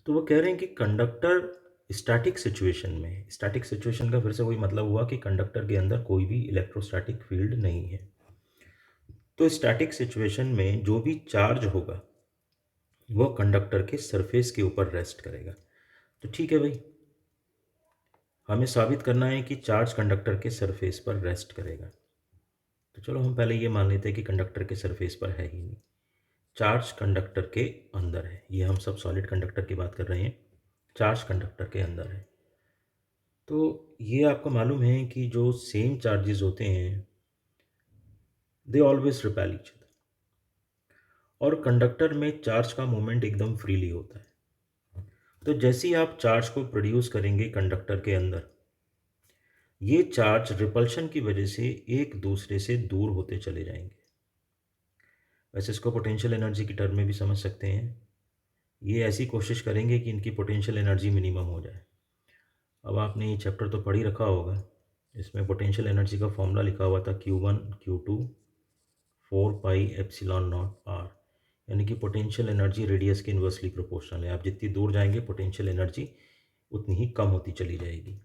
A: तो वो कह रहे हैं कि कंडक्टर स्टैटिक सिचुएशन में, स्टैटिक सिचुएशन का फिर से वही मतलब हुआ कि कंडक्टर के अंदर कोई भी इलेक्ट्रोस्टैटिक फील्ड नहीं है। तो स्टैटिक सिचुएशन में जो भी चार्ज होगा वो कंडक्टर के सरफेस के ऊपर रेस्ट करेगा। तो ठीक है भाई, हमें साबित करना है कि चार्ज कंडक्टर के सरफेस पर रेस्ट करेगा। तो चलो हम पहले ये मान लेते हैं कि कंडक्टर के सरफेस पर है ही नहीं, चार्ज कंडक्टर के अंदर है। ये हम सब सॉलिड कंडक्टर की बात कर रहे हैं, चार्ज कंडक्टर के अंदर है। तो ये आपको मालूम है कि जो सेम चार्जेस होते हैं, they always repel each other. और कंडक्टर में चार्ज का मूवमेंट एकदम फ्रीली होता है। तो जैसे ही आप चार्ज को प्रोड्यूस करेंगे कंडक्टर के अंदर, ये चार्ज रिपल्शन की वजह से एक दूसरे से दूर होते चले जाएंगे। वैसे इसको पोटेंशियल एनर्जी की टर्म में भी समझ सकते हैं। ये ऐसी कोशिश करेंगे कि इनकी पोटेंशियल एनर्जी मिनिमम हो जाए। अब आपने ये चैप्टर तो पढ़ ही रखा होगा, इसमें पोटेंशियल एनर्जी का फॉर्मूला लिखा हुआ था Q1 Q2 4 pi epsilon naught are, यानी कि पोटेंशियल एनर्जी रेडियस के इन्वर्सली प्रोपोर्शनल है। आप जितनी दूर जाएंगे पोटेंशियल एनर्जी उतनी ही कम होती चली जाएगी।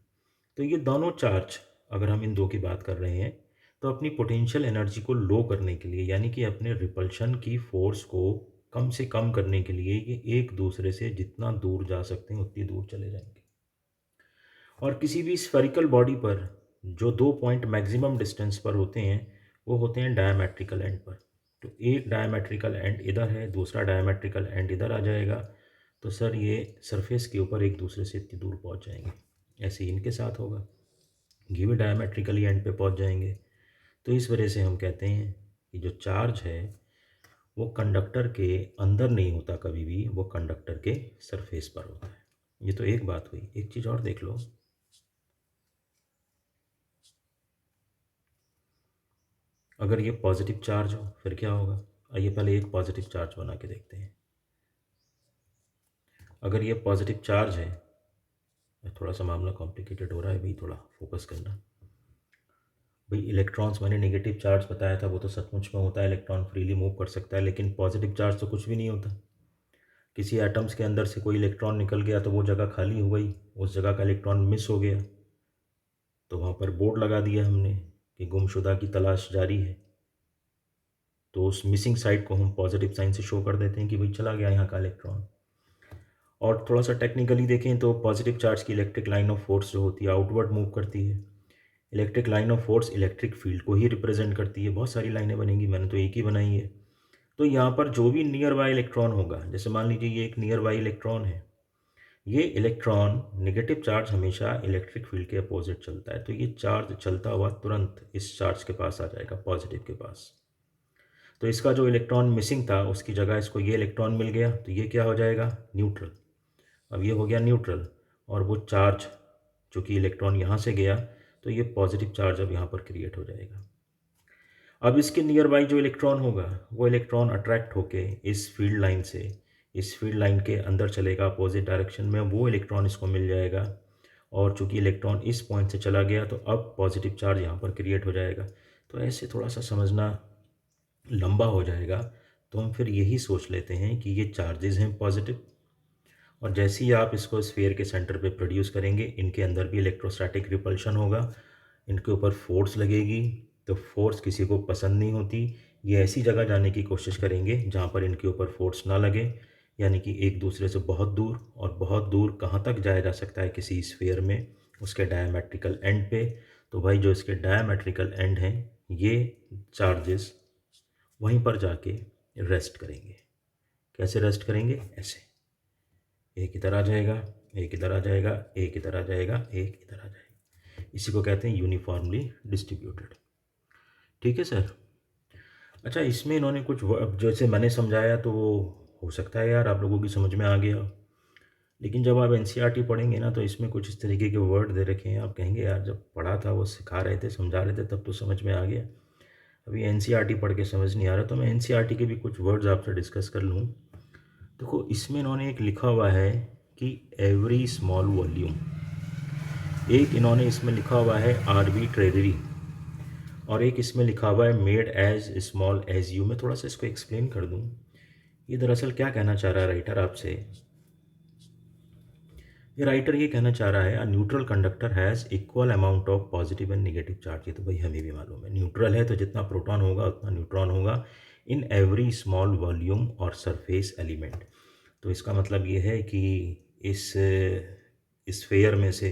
A: तो ये दोनों चार्ज, अगर हम इन दो की बात कर रहे हैं, तो अपनी पोटेंशियल एनर्जी को लो करने के लिए, यानी कि अपने रिपल्शन की फोर्स को कम से कम करने के लिए, ये एक दूसरे से जितना दूर जा सकते हैं उतनी दूर चले जाएंगे। और किसी भी स्फेरिकल बॉडी पर जो दो पॉइंट मैक्सिमम डिस्टेंस पर होते हैं, वो होते हैं डायमेट्रिकल एंड पर। तो एक डायमेट्रिकल एंड इधर है, दूसरा डायमेट्रिकल एंड इधर आ जाएगा। तो सर ये सरफेस के ऊपर एक दूसरे से इतनी दूर पहुंच जाएंगे। ऐसे ही इनके साथ होगा, ये भी डायमेट्रिकली एंड पे पहुंच जाएंगे। तो इस वजह से हम कहते हैं कि जो चार्ज है वो कंडक्टर के अंदर नहीं होता कभी भी, वो कंडक्टर के सरफेस पर होता है। ये तो एक बात हुई। एक चीज़ और देख लो, अगर ये पॉजिटिव चार्ज हो फिर क्या होगा। आइए पहले एक पॉजिटिव चार्ज बना के देखते हैं। अगर ये पॉजिटिव चार्ज है, थोड़ा सा मामला कॉम्प्लिकेटेड हो रहा है भाई, थोड़ा फोकस करना। भाई इलेक्ट्रॉन्स, मैंने नेगेटिव चार्ज बताया था, वो तो सचमुच में होता है, इलेक्ट्रॉन फ्रीली मूव कर सकता है। लेकिन पॉजिटिव चार्ज तो कुछ भी नहीं होता। किसी एटम्स के अंदर से कोई इलेक्ट्रॉन निकल गया तो वो जगह खाली हो गई, उस जगह का इलेक्ट्रॉन मिस हो गया, तो वहाँ पर बोर्ड लगा दिया हमने कि गुमशुदा की तलाश जारी है। तो उस मिसिंग साइड को हम पॉजिटिव साइन से शो कर देते हैं कि भाई चला गया यहाँ का इलेक्ट्रॉन। और थोड़ा सा टेक्निकली देखें तो पॉजिटिव चार्ज की इलेक्ट्रिक लाइन ऑफ फोर्स जो होती है आउटवर्ड मूव करती है। Electric line of force electric field को ही रिप्रेजेंट करती है। बहुत सारी लाइनें बनेंगी, मैंने तो एक ही बनाई है। तो यहाँ पर जो भी नियर बाय इलेक्ट्रॉन होगा, जैसे मान लीजिए ये एक नियर बाय इलेक्ट्रॉन है, ये इलेक्ट्रॉन, नेगेटिव चार्ज हमेशा इलेक्ट्रिक फील्ड के अपोजिट चलता है, तो ये चार्ज चलता हुआ तुरंत इस चार्ज के पास आ जाएगा, पॉजिटिव के पास। तो इसका जो इलेक्ट्रॉन मिसिंग था उसकी जगह इसको ये इलेक्ट्रॉन मिल गया, तो ये क्या हो जाएगा, न्यूट्रल। अब ये हो गया न्यूट्रल, और वो चार्ज चूँकि इलेक्ट्रॉन यहाँ से गया तो ये पॉजिटिव चार्ज अब यहाँ पर क्रिएट हो जाएगा। अब इसके नियर बाई जो इलेक्ट्रॉन होगा, वो इलेक्ट्रॉन अट्रैक्ट होके इस फील्ड लाइन से, इस फील्ड लाइन के अंदर चलेगा अपोजिट डायरेक्शन में, वो इलेक्ट्रॉन इसको मिल जाएगा। और चूँकि इलेक्ट्रॉन इस पॉइंट से चला गया तो अब पॉजिटिव चार्ज यहाँ पर क्रिएट हो जाएगा। तो ऐसे थोड़ा सा समझना लंबा हो जाएगा, तो हम फिर यही सोच लेते हैं कि ये चार्जेस हैं पॉजिटिव, और जैसे ही आप इसको स्फीयर के सेंटर पे प्रोड्यूस करेंगे, इनके अंदर भी इलेक्ट्रोस्टैटिक रिपल्शन होगा, इनके ऊपर फोर्स लगेगी। तो फोर्स किसी को पसंद नहीं होती, ये ऐसी जगह जाने की कोशिश करेंगे जहाँ पर इनके ऊपर फोर्स ना लगे, यानी कि एक दूसरे से बहुत दूर। और बहुत दूर कहाँ तक जाया जा सकता है किसी स्फीयर में, उसके डायमेट्रिकल एंड पे। तो भाई जो इसके डायमेट्रिकल एंड हैं, ये चार्जेस वहीं पर जाके रेस्ट करेंगे। कैसे रेस्ट करेंगे, ऐसे एक इधर आ जाएगा, एक इधर आ जाएगा, एक इधर आ जाएगा, एक इधर आ जाएगा। इसी को कहते हैं यूनिफॉर्मली डिस्ट्रीब्यूटेड। ठीक है सर। अच्छा, इसमें इन्होंने कुछ अब जैसे मैंने समझाया तो वो हो सकता है यार आप लोगों की समझ में आ गया हो, लेकिन जब आप एनसीईआरटी पढ़ेंगे ना तो इसमें कुछ इस तरीके के वर्ड दे रखे हैं, आप कहेंगे यार जब पढ़ा था, वो सिखा रहे थे, समझा रहे थे, तब तो समझ में आ गया, अभी एनसीईआरटी पढ़ के समझ नहीं आ रहा। तो मैं एनसीईआरटी के भी कुछ वर्ड्स आपसे डिस्कस कर लूँ। देखो इसमें इन्होंने एक लिखा हुआ है कि एवरी स्मॉल वॉल्यूम, एक इन्होंने इसमें लिखा हुआ है आर्बिट्रेरी, और एक इसमें लिखा हुआ है made as small as you. मैं थोड़ा सा इसको एक्सप्लेन कर दूं। ये दरअसल क्या कहना चाह रहा है राइटर आपसे, ये राइटर ये कहना चाह रहा है a neutral conductor has equal amount of positive and negative charge. ये तो भाई हमें भी मालूम है, न्यूट्रल है तो जितना प्रोटॉन होगा उतना न्यूट्रॉन होगा इन एवरी स्मॉल वॉल्यूम और सरफेस एलिमेंट। तो इसका मतलब ये है कि इस स्फेयर में से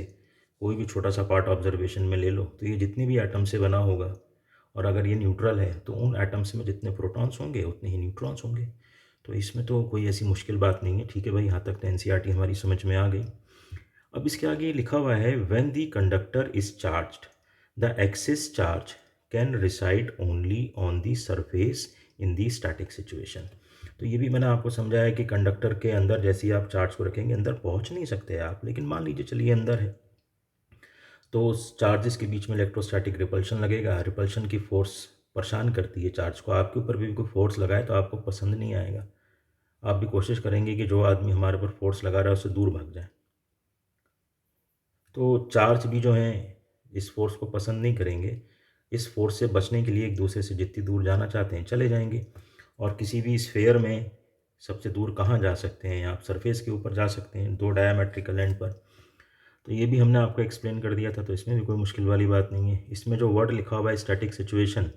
A: कोई भी छोटा सा पार्ट ऑब्जर्वेशन में ले लो, तो ये जितनी भी एटम से बना होगा, और अगर ये न्यूट्रल है तो उन एटम्स में जितने प्रोटॉन्स होंगे उतने ही न्यूट्रॉन्स होंगे। तो इसमें तो कोई ऐसी मुश्किल बात नहीं है। ठीक है भाई, यहाँ तक तो एनसीईआरटी हमारी समझ में आ गई। अब इसके आगे लिखा हुआ है, when the conductor is charged the excess charge can reside only on the surface in the static situation. तो ये भी मैंने आपको समझाया कि कंडक्टर के अंदर जैसे ही आप चार्ज को रखेंगे अंदर पहुंच नहीं सकते आप, लेकिन मान लीजिए चलिए अंदर है, तो उस चार्जेस के बीच में इलेक्ट्रोस्टैटिक रिपल्शन लगेगा। रिपल्शन की फोर्स परेशान करती है चार्ज को। आपके ऊपर भी कोई फोर्स लगाए तो आपको पसंद नहीं आएगा। आप भी कोशिश करेंगे कि जो आदमी हमारे ऊपर फोर्स लगा रहा है उससे दूर भाग जाए। तो चार्ज भी जो हैं इस फोर्स को पसंद नहीं करेंगे। इस फोर्स से बचने के लिए एक दूसरे से जितनी दूर जाना चाहते हैं चले जाएंगे। और किसी भी स्फेयर में सबसे दूर कहाँ जा सकते हैं आप? सरफेस के ऊपर जा सकते हैं, दो डायमेट्रिकल एंड पर। तो ये भी हमने आपको एक्सप्लेन कर दिया था, तो इसमें भी कोई मुश्किल वाली बात नहीं है। इसमें जो वर्ड लिखा हुआ है स्टैटिक सिचुएशन,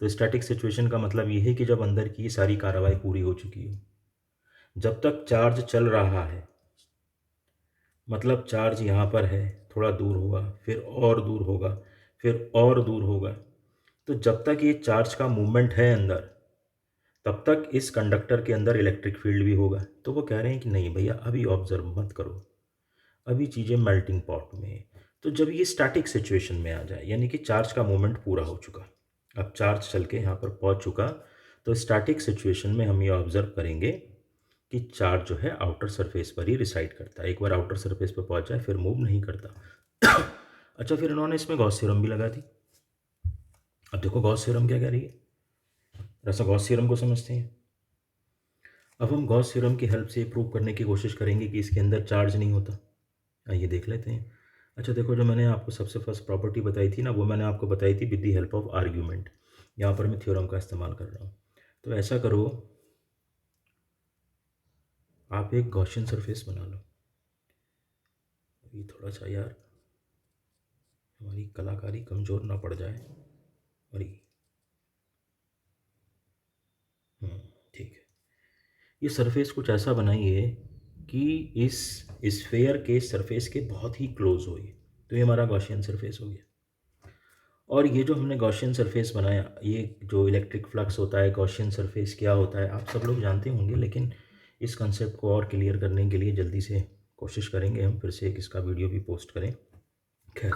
A: तो स्टैटिक सिचुएशन का मतलब ये है कि जब अंदर की सारी कार्रवाई पूरी हो चुकी हो, जब तक चार्ज चल रहा है, मतलब चार्ज यहाँ पर है, थोड़ा दूर होगा, फिर और दूर होगा, फिर और दूर होगा, तो जब तक ये चार्ज का मूवमेंट है अंदर, तब तक इस कंडक्टर के अंदर इलेक्ट्रिक फील्ड भी होगा। तो वो कह रहे हैं कि नहीं भैया, अभी ऑब्जर्व मत करो, अभी चीज़ें मेल्टिंग पॉट में है। तो जब ये स्टैटिक सिचुएशन में आ जाए, यानी कि चार्ज का मूवमेंट पूरा हो चुका, अब चार्ज चल के यहाँ पर पहुँच चुका, तो स्टैटिक सिचुएशन में हम ये ऑब्जर्व करेंगे कि चार्ज जो है आउटर सरफेस पर ही रिसाइड करता है। एक बार आउटर सरफेस पर पहुंच जाए फिर मूव नहीं करता। अच्छा, फिर इन्होंने इसमें गॉस थ्योरम भी लगा दी। अब देखो गॉस थ्योरम क्या कह रही है, ऐसा गॉस थ्योरम को समझते हैं। अब हम गॉस थ्योरम की हेल्प से प्रूव करने की कोशिश करेंगे कि इसके अंदर चार्ज नहीं होता। आइए देख लेते हैं। अच्छा देखो, जो मैंने आपको सबसे फर्स्ट प्रॉपर्टी बताई थी ना, वो मैंने आपको बताई थी with the help of argument. यहाँ पर मैं थ्योरम का इस्तेमाल कर रहा हूँ। तो ऐसा करो, आप एक गॉसियन सरफेस बना लो। अभी थोड़ा सा यार हमारी कलाकारी कमज़ोर ना पड़ जाए। और ठीक है। ये सरफेस कुछ ऐसा बनाइए कि इस स्फेयर के सरफेस के बहुत ही क्लोज हो ये। तो ये हमारा गॉसियन सरफेस हो गया। और ये जो हमने गॉसियन सरफेस बनाया, ये जो इलेक्ट्रिक फ्लक्स होता है, गॉसियन सरफेस क्या होता है आप सब लोग जानते होंगे, लेकिन इस कंसेप्ट को और क्लियर करने के लिए जल्दी से कोशिश करेंगे हम फिर से एक इसका वीडियो भी पोस्ट करें। खैर,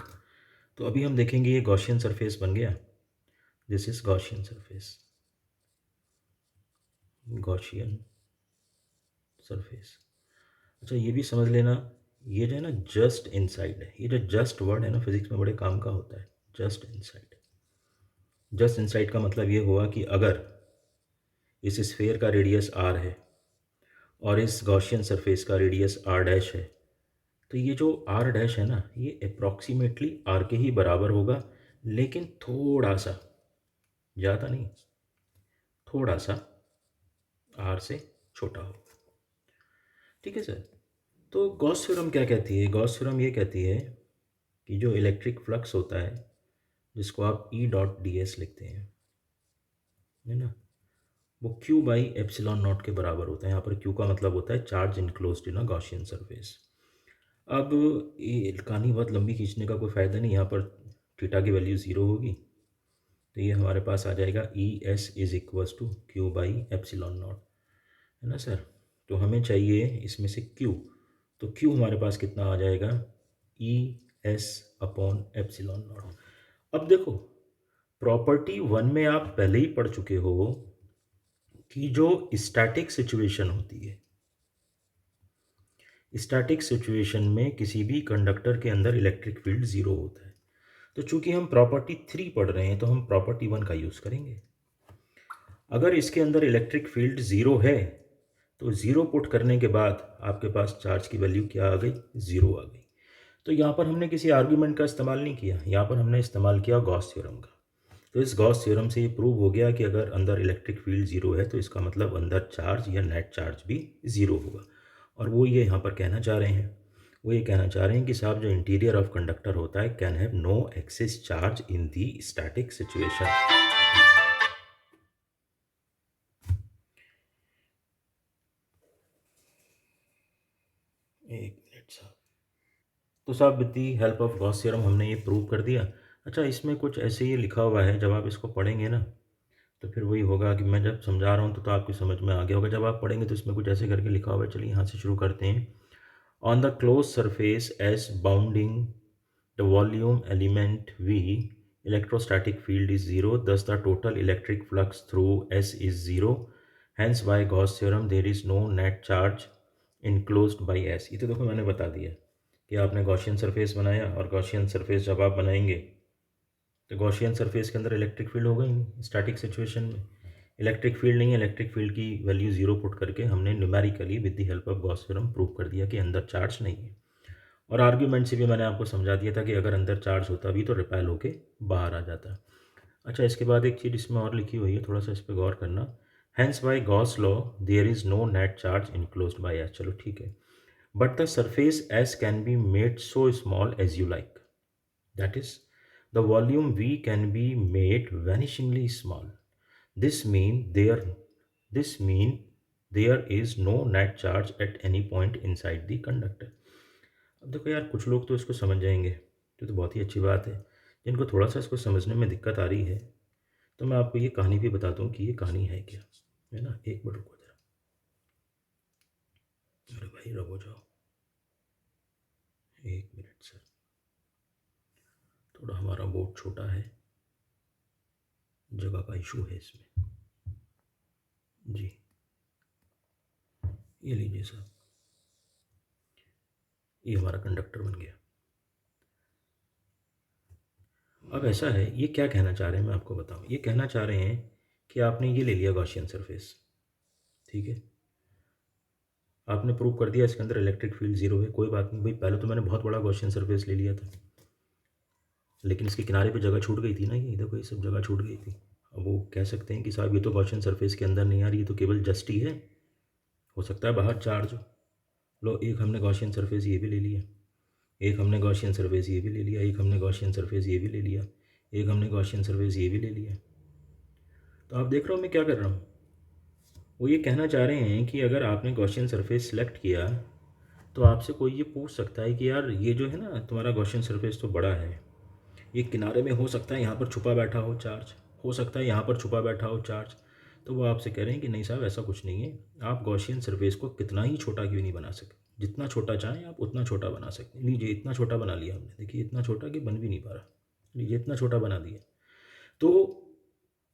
A: तो अभी हम देखेंगे ये गॉसियन सरफेस बन गया। This is Gaussian surface, Gaussian surface. अच्छा ये भी समझ लेना, ये जो है ना जस्ट इनसाइड है। ये जो जस्ट वर्ड है ना फिजिक्स में बड़े काम का होता है, जस्ट इनसाइड। जस्ट इनसाइड का मतलब ये हुआ कि अगर इस स्फेयर का रेडियस आर है और इस गॉसियन सरफेस का रेडियस आर डैश है, तो ये जो आर डैश है ना, ये अप्रॉक्सीमेटली आर के ही बराबर होगा, लेकिन थोड़ा सा, ज़्यादा नहीं, थोड़ा सा आर से छोटा हो। ठीक है सर। तो गॉस थ्योरम क्या कहती है? गॉस थ्योरम ये कहती है कि जो इलेक्ट्रिक फ्लक्स होता है, जिसको आप ई डॉट डी एस लिखते हैं, है ना, वो क्यू बाई एप्सिलॉन नॉट के बराबर होता है। यहाँ पर क्यू का मतलब होता है चार्ज इनक्लोज्ड इन अ गॉसियन सरफेस। अब ये कहानी बहुत लंबी खींचने का कोई फ़ायदा नहीं। यहाँ पर थीटा की वैल्यू ज़ीरो होगी, तो ये हमारे पास आ जाएगा E S is equals to Q by epsilon naught, है ना सर। तो हमें चाहिए इसमें से क्यू, तो क्यू हमारे पास कितना आ जाएगा, E S upon epsilon not. अब देखो, प्रॉपर्टी वन में आप पहले ही पढ़ चुके हो कि जो स्टैटिक सिचुएशन होती है, स्टैटिक सिचुएशन में किसी भी कंडक्टर के अंदर इलेक्ट्रिक फील्ड ज़ीरो होता है। तो चूंकि हम प्रॉपर्टी थ्री पढ़ रहे हैं तो हम प्रॉपर्टी वन का यूज़ करेंगे। अगर इसके अंदर इलेक्ट्रिक फील्ड ज़ीरो है, तो ज़ीरो पुट करने के बाद आपके पास चार्ज की वैल्यू क्या आ गई, ज़ीरो आ गई। तो यहाँ पर हमने किसी आर्ग्यूमेंट का इस्तेमाल नहीं किया, यहाँ पर हमने इस्तेमाल किया गॉस थ्योरम का। तो इस गॉस थ्योरम से ये प्रूव हो गया कि अगर अंदर इलेक्ट्रिक फील्ड ज़ीरो है तो इसका मतलब अंदर चार्ज या नेट चार्ज भी ज़ीरो होगा। और वो ये यहाँ पर कहना चाह रहे हैं, वो ये कहना चाह रहे हैं कि साहब जो इंटीरियर ऑफ कंडक्टर होता है can have no excess charge in the static situation. एक मिनट साहब। तो साहब with the help of Gauss theorem हमने ये प्रूव कर दिया। अच्छा, इसमें कुछ ऐसे ही लिखा हुआ है, जब आप इसको पढ़ेंगे ना तो फिर वही होगा कि मैं जब समझा रहा हूँ तो आपकी समझ में आ गया होगा, जब आप पढ़ेंगे तो इसमें कुछ ऐसे करके लिखा हुआ है। चलिए यहाँ से शुरू करते हैं। On the close surface S bounding the volume element V, electrostatic field is zero, thus the total electric flux through S is zero, hence by Gauss theorem there is no net charge enclosed by S। ये तो देखो मैंने बता दिया कि आपने गॉसियन सरफेस बनाया, और गॉसियन सरफेस जब आप बनाएंगे तो गॉसियन सरफेस के अंदर इलेक्ट्रिक फील्ड होगा ही नहीं। स्टैटिक सिचुएशन में इलेक्ट्रिक फील्ड नहीं है, इलेक्ट्रिक फील्ड की वैल्यू जीरो पुट करके हमने numerically with the help of Gauss theorem prove कर दिया कि अंदर चार्ज नहीं है। और आर्ग्यूमेंट से भी मैंने आपको समझा दिया था कि अगर अंदर चार्ज होता भी तो रिपेल होके बाहर आ जाता। अच्छा, इसके बाद एक चीज़ इसमें और लिखी हुई है, थोड़ा सा इस पर गौर करना। Hence by Gauss law there is no net charge enclosed by S. चलो ठीक है, but the surface S can be made so small as you like, that is the volume we can be made vanishingly small. This mean there this mean there is no net charge at any point inside the conductor. अब देखो यार, कुछ लोग तो इसको समझ जाएंगे, तो बहुत ही अच्छी बात है। जिनको थोड़ा सा इसको समझने में दिक्कत आ रही है, तो मैं आपको ये कहानी भी बताता हूँ कि ये कहानी है क्या, है ना। एक मिनट रुको जरा, अरे भाई रुको जाओ, एक मिनट सर, थोड़ा हमारा बोर्ड छोटा है, जगह का इशू है इसमें जी। ये लीजिए साहब, ये हमारा कंडक्टर बन गया। अब ऐसा है, ये क्या कहना चाह रहे हैं मैं आपको बताऊं। ये कहना चाह रहे हैं कि आपने ये ले लिया गॉसियन सरफेस, ठीक है, आपने प्रूव कर दिया इसके अंदर इलेक्ट्रिक फील्ड जीरो है। कोई बात नहीं भाई, पहले तो मैंने बहुत बड़ा गॉसियन सरफेस ले लिया था, लेकिन इसके किनारे पे जगह छूट गई थी ना, ये देखो ये सब जगह छूट गई थी। अब वो कह सकते हैं कि साहब ये तो गॉसियन सरफेस के अंदर नहीं आ रही, ये तो केवल जस्ट ही है, हो सकता है बाहर चार्ज हो। लो, एक हमने गॉसियन सरफेस ये भी ले लिया, एक हमने गॉसियन सरफेस ये भी ले लिया, एक हमने गॉसियन सरफेस ये भी ले लिया, एक हमने गॉसियन सरफेस ये भी ले लिया। तो आप देख रहे हो मैं क्या कर रहा हूँ। वो ये कहना चाह रहे हैं कि अगर आपने गॉसियन सरफेस सेलेक्ट किया तो आपसे कोई ये पूछ सकता है कि यार ये जो है ना तुम्हारा गॉसियन सरफेस तो बड़ा है, ये किनारे में हो सकता है यहाँ पर छुपा बैठा हो चार्ज, हो सकता है यहाँ पर छुपा बैठा हो चार्ज। तो वो आपसे कह रहे हैं कि नहीं साहब ऐसा कुछ नहीं है, आप गॉसियन सरफेस को कितना ही छोटा क्यों नहीं बना सकते, जितना छोटा चाहें आप उतना छोटा बना सकते हैं। लीजिए इतना छोटा बना लिया हमने, देखिए इतना छोटा कि बन भी नहीं पा रहा, लीजिए इतना छोटा बना दिया। तो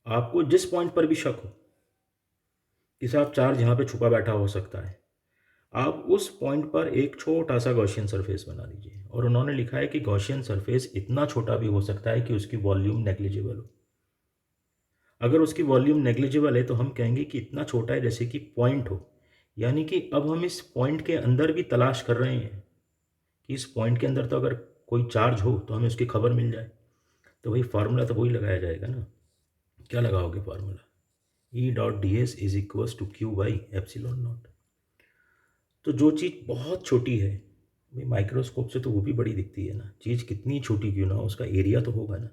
A: आपको जिस पॉइंट पर भी शक हो कि साहब चार्ज यहाँ पे छुपा बैठा हो सकता है, आप उस पॉइंट पर एक छोटा सा गॉसियन सरफेस बना लीजिए। और उन्होंने लिखा है कि गॉसियन सरफेस इतना छोटा भी हो सकता है कि उसकी वॉल्यूम नेग्लिजिबल हो। अगर उसकी वॉल्यूम नेग्लिजिबल है तो हम कहेंगे कि इतना छोटा है जैसे कि पॉइंट हो, यानी कि अब हम इस पॉइंट के अंदर भी तलाश कर रहे हैं कि इस पॉइंट के अंदर तो अगर कोई चार्ज हो तो हमें उसकी खबर मिल जाए। तो वही फार्मूला तो वही लगाया जाएगा ना। क्या लगाओगे formula, E dot D S is equals to Q by epsilon naught. तो जो चीज़ बहुत छोटी है भाई, माइक्रोस्कोप से तो वो भी बड़ी दिखती है ना, चीज़ कितनी छोटी क्यों ना हो, उसका एरिया तो होगा ना।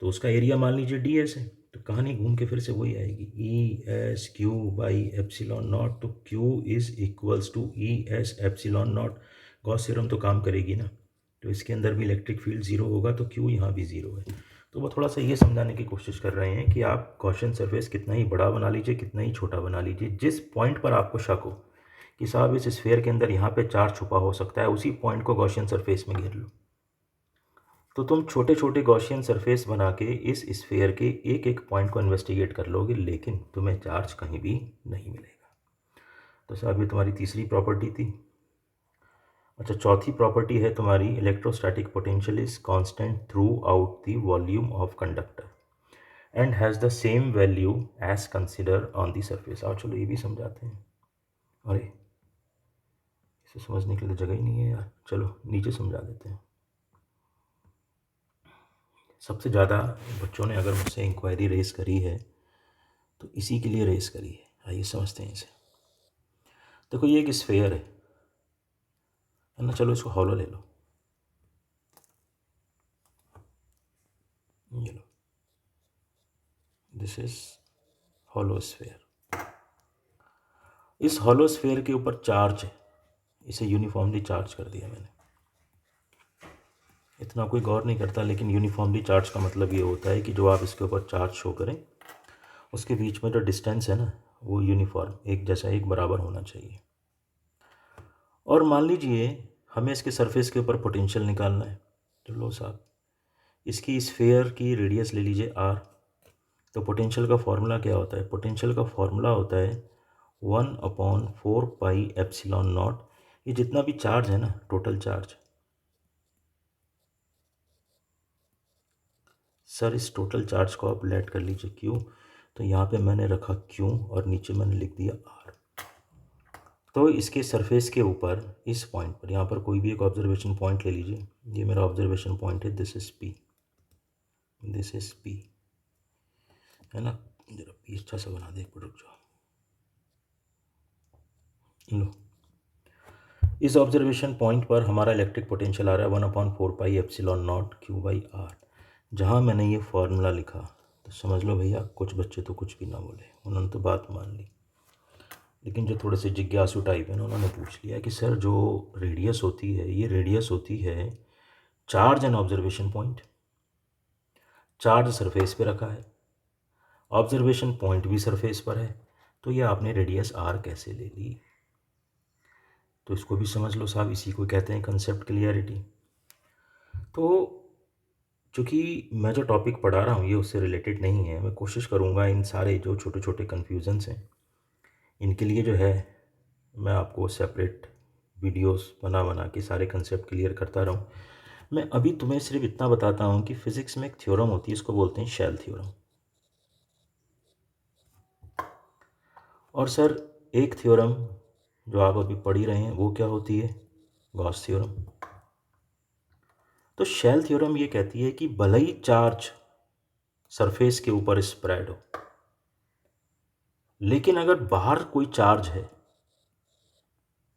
A: तो उसका एरिया मान लीजिए डी एस है, तो कहानी घूम के फिर से वही आएगी, E S Q by epsilon naught. तो Q is equals to E S epsilon naught. Gauss theorem तो काम करेगी ना, तो इसके अंदर भी इलेक्ट्रिक फील्ड जीरो होगा, तो क्यू यहाँ भी जीरो है। तो वो थोड़ा सा ये समझाने की कोशिश कर रहे हैं कि आप गॉसियन सरफेस कितना ही बड़ा बना लीजिए, कितना ही छोटा बना लीजिए, जिस पॉइंट पर आपको शक हो कि साहब इस स्फेयर के अंदर यहाँ पे चार्ज छुपा हो सकता है, उसी पॉइंट को गॉसियन सरफेस में घेर लो। तो तुम छोटे छोटे गॉसियन सरफेस बना के इस स्फेयर के एक एक पॉइंट को इन्वेस्टिगेट कर लोगे, लेकिन तुम्हें चार्ज कहीं भी नहीं मिलेगा। तो साहब ये तुम्हारी तीसरी प्रॉपर्टी थी। अच्छा, चौथी प्रॉपर्टी है तुम्हारी, electrostatic potential is constant throughout the volume of conductor and has the same value as consider on the surface. आओ चलो ये भी समझाते हैं। अरे इसे समझने के लिए जगह ही नहीं है यार, चलो नीचे समझा देते हैं। सबसे ज़्यादा बच्चों ने अगर मुझसे इंक्वायरी रेस करी है तो इसी के लिए रेस करी है। आइए समझते हैं इसे। देखो ये एक स्फेयर है ना, चलो इसको हॉलो ले लो, ये लो, दिस इज हॉलो स्फेयर। इस हॉलो स्फेयर के ऊपर चार्ज है, इसे यूनिफॉर्मली चार्ज कर दिया मैंने। इतना कोई गौर नहीं करता, लेकिन यूनिफॉर्मली चार्ज का मतलब ये होता है कि जो आप इसके ऊपर चार्ज शो करें उसके बीच में जो डिस्टेंस है ना वो यूनिफॉर्म एक जैसा एक बराबर होना चाहिए। और मान लीजिए हमें इसके सरफेस के ऊपर पोटेंशियल निकालना है, तो लो साहब इसकी स्फेयर की रेडियस ले लीजिए आर। तो पोटेंशियल का फॉर्मूला क्या होता है? पोटेंशियल का फॉर्मूला होता है 1/4 पाई एप्सिलॉन नॉट। ये जितना भी चार्ज है ना, टोटल चार्ज, सर इस टोटल चार्ज को आप लेट कर लीजिए क्यू। तो यहाँ पे मैंने रखा क्यू और नीचे मैंने लिख दिया आर। तो इसके सरफेस के ऊपर इस पॉइंट पर, यहाँ पर कोई भी एक ऑब्जर्वेशन पॉइंट ले लीजिए। ये मेरा ऑब्जर्वेशन पॉइंट है, this is P, this is P, है ना। जरा पी अच्छा सा बना दे, एक मिनट रुक जाओ। लो, इस ऑब्जर्वेशन पॉइंट पर हमारा इलेक्ट्रिक पोटेंशियल आ रहा है 1/4 पाई एप्सिलॉन नॉट Q/R। जहाँ मैंने ये फार्मूला लिखा तो समझ लो भैया कुछ बच्चे तो कुछ भी ना बोले, उन्होंने तो बात मान ली। लेकिन जो थोड़े से जिज्ञासु टाइप है ना, उन्होंने पूछ लिया कि सर जो रेडियस होती है, ये रेडियस होती है charge and observation point. Charge surface पे रखा है, ऑब्जर्वेशन पॉइंट भी सरफेस पर है, तो ये आपने रेडियस आर कैसे ले ली? तो इसको भी समझ लो साहब, इसी को कहते हैं कंसेप्ट क्लियरिटी। तो चूँकि मैं जो टॉपिक पढ़ा रहा हूँ ये उससे रिलेटेड नहीं है, मैं कोशिश करूँगा इन सारे जो छोटे छोटे कन्फ्यूज़न्स हैं इनके लिए जो है मैं आपको सेपरेट वीडियोस बना बना के सारे कंसेप्ट क्लियर करता रहूँ। मैं अभी तुम्हें सिर्फ इतना बताता हूँ कि फ़िज़िक्स में एक थ्योरम होती है, इसको बोलते हैं शेल थ्योरम। और सर एक थ्योरम जो आप अभी पढ़ ही रहे हैं वो क्या होती है? Gauss theorem. तो शेल थ्योरम ये कहती है कि भले ही चार्ज सरफेस के ऊपर स्प्रेड हो, लेकिन अगर बाहर कोई चार्ज है,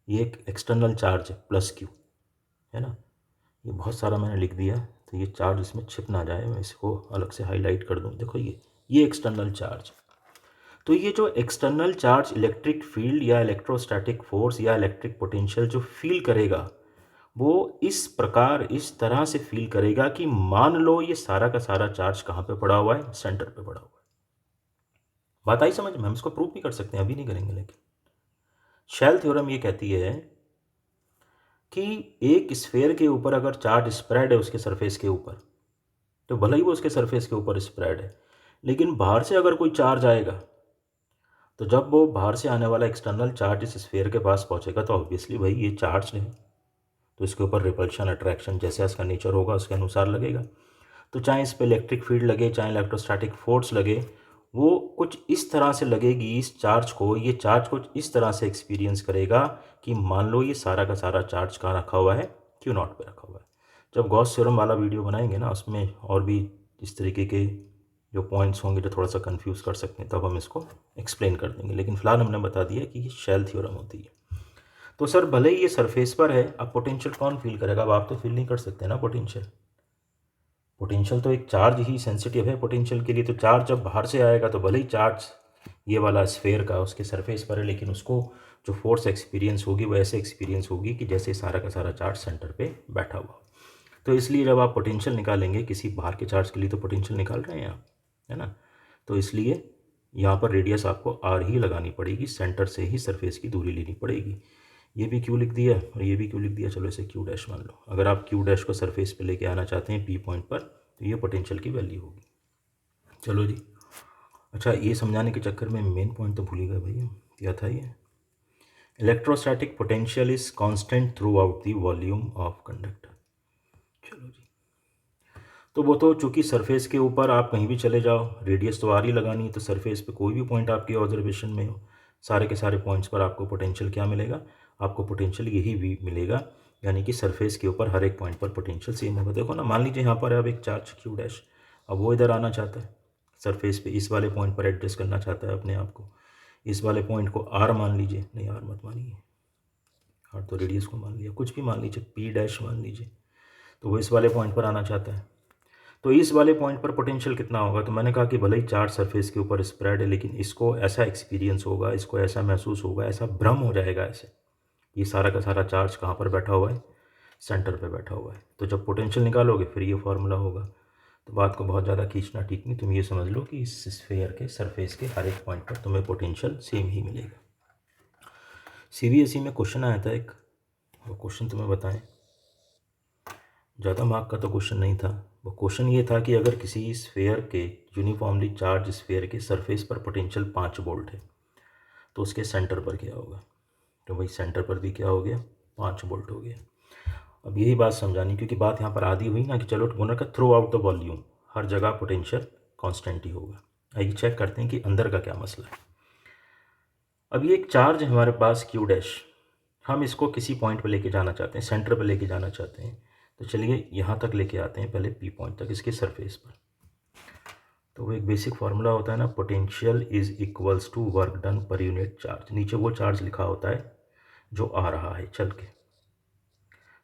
A: ये एक एक्सटर्नल चार्ज है प्लस क्यू, है ना। ये बहुत सारा मैंने लिख दिया तो ये चार्ज इसमें छिप ना जाए, मैं इसको अलग से हाईलाइट कर दूँ। देखो ये एक्सटर्नल चार्ज। तो ये जो एक्सटर्नल चार्ज इलेक्ट्रिक फील्ड या इलेक्ट्रोस्टैटिक फोर्स या इलेक्ट्रिक पोटेंशियल जो फील करेगा वो इस प्रकार, इस तरह से फील करेगा कि मान लो ये सारा का सारा चार्ज कहाँ पे पड़ा हुआ है? सेंटर पे पड़ा हुआ है। बात आई समझ में? हम इसको प्रूव भी कर सकते हैं, अभी नहीं करेंगे। लेकिन शेल थ्योरम ये कहती है कि एक स्फेयर के ऊपर अगर चार्ज स्प्रेड है उसके सरफेस के ऊपर, तो भले ही वो उसके सरफेस के ऊपर स्प्रेड है, लेकिन बाहर से अगर कोई चार्ज आएगा तो जब वो बाहर से आने वाला एक्सटर्नल चार्ज इस स्फेयर के पास पहुंचेगा तो ऑब्वियसली भाई ये चार्ज है, तो इसके ऊपर रिपल्शन अट्रैक्शन जैसे इसका नेचर होगा उसके अनुसार लगेगा। तो चाहे इस पर इलेक्ट्रिक फील्ड लगे, चाहे इलेक्ट्रोस्टैटिक फोर्स लगे, वो कुछ इस तरह से लगेगी इस चार्ज को, ये चार्ज कुछ इस तरह से एक्सपीरियंस करेगा कि मान लो ये सारा का सारा चार्ज कहाँ रखा हुआ है? क्यू नॉट पे रखा हुआ है। जब गॉस थ्योरम वाला वीडियो बनाएंगे ना, उसमें और भी इस तरीके के जो पॉइंट्स होंगे जो थोड़ा सा कंफ्यूज कर सकते हैं, तब हम इसको एक्सप्लेन कर देंगे। लेकिन फिलहाल हमने बता दिया कि ये शेल थ्योरम होती है। तो सर भले ही ये सरफेस पर है, अब पोटेंशियल कौन फील करेगा? अब आप तो फील नहीं कर सकते ना पोटेंशियल। पोटेंशियल तो एक चार्ज ही सेंसिटिव है पोटेंशियल के लिए। तो चार्ज जब बाहर से आएगा तो भले ही चार्ज ये वाला स्फेयर का उसके सरफेस पर है, लेकिन उसको जो फोर्स एक्सपीरियंस होगी वो ऐसे एक्सपीरियंस होगी कि जैसे सारा का सारा चार्ज सेंटर पे बैठा हुआ। तो इसलिए जब आप पोटेंशियल निकालेंगे किसी बाहर के चार्ज के लिए, तो पोटेंशियल निकाल रहे हैं आप, है ना। तो इसलिए यहाँ पर रेडियस आपको आर ही लगानी पड़ेगी, सेंटर से ही सरफेस की दूरी लेनी पड़ेगी। ये भी क्यू लिख दिया और ये भी क्यू लिख दिया, चलो इसे क्यू डैश मान लो। अगर आप क्यू डैश को सरफेस पे लेके आना चाहते हैं पी पॉइंट पर, तो ये पोटेंशियल की वैल्यू होगी। चलो जी, अच्छा ये समझाने के चक्कर में मेन पॉइंट तो भूल ही गए भैया, क्या था ये? Electrostatic potential is constant throughout the volume of conductor. चलो जी, तो वो तो चूंकि सरफेस के ऊपर आप कहीं भी चले जाओ, रेडियस तो आर ही लगानी है, तो सरफेस पे कोई भी पॉइंट आपके ऑब्जर्वेशन में हो, सारे के सारे पॉइंट्स पर आपको पोटेंशियल क्या मिलेगा? आपको पोटेंशियल यही भी मिलेगा, यानी कि सरफेस के ऊपर हर एक पॉइंट पर पोटेंशियल सेम होगा। देखो ना, मान लीजिए यहाँ पर अब एक चार्ज क्यू डैश, अब वो इधर आना चाहता है सरफेस पे, इस वाले पॉइंट पर एडजस्ट करना चाहता है अपने आप को। इस वाले पॉइंट को आर मान लीजिए, नहीं आर मत मानिए, आर तो रेडियस को मान लिया, कुछ भी मान लीजिए, पी डैश मान लीजिए। तो वो इस वाले पॉइंट पर आना चाहता है, तो इस वाले पॉइंट पर पोटेंशियल कितना होगा? तो मैंने कहा कि भले ही चार्ज सरफेस के ऊपर स्प्रेड है, लेकिन इसको ऐसा एक्सपीरियंस होगा, इसको ऐसा महसूस होगा, ऐसा भ्रम हो जाएगा ऐसे, ये सारा का सारा चार्ज कहाँ पर बैठा हुआ है? सेंटर पे बैठा हुआ है। तो जब पोटेंशियल निकालोगे फिर ये फार्मूला होगा। तो बात को बहुत ज़्यादा खींचना ठीक नहीं, तुम ये समझ लो कि इस स्फेयर के सरफेस के हर एक पॉइंट पर तुम्हें पोटेंशियल सेम ही मिलेगा। सीबीएसई में क्वेश्चन आया था एक, वो क्वेश्चन तुम्हें बताएं, ज़्यादा मार्क का तो क्वेश्चन नहीं था। वो क्वेश्चन ये था कि अगर किसी स्फेयर के यूनिफॉर्मली चार्ज स्फेयर के सरफेस पर पोटेंशियल 5 वोल्ट है तो उसके सेंटर पर क्या होगा। तो भाई सेंटर पर भी क्या हो गया, 5 वोल्ट हो गया। अब यही बात समझानी, क्योंकि बात यहाँ पर आधी हुई ना कि चलो बोलना का थ्रू आउट द वॉल्यूम हर जगह पोटेंशियल कांस्टेंट ही होगा। आइए चेक करते हैं कि अंदर का क्या मसला है। अब ये एक चार्ज है हमारे पास क्यू डैश, हम इसको किसी पॉइंट पर लेके जाना चाहते हैं, सेंटर पर लेके जाना चाहते हैं। तो चलिए यहाँ तक लेके आते हैं पहले पी पॉइंट तक, इसके सरफेस पर। तो वो एक बेसिक फार्मूला होता है ना, potential is equals to work done per unit charge. नीचे वो चार्ज लिखा होता है जो आ रहा है चल के।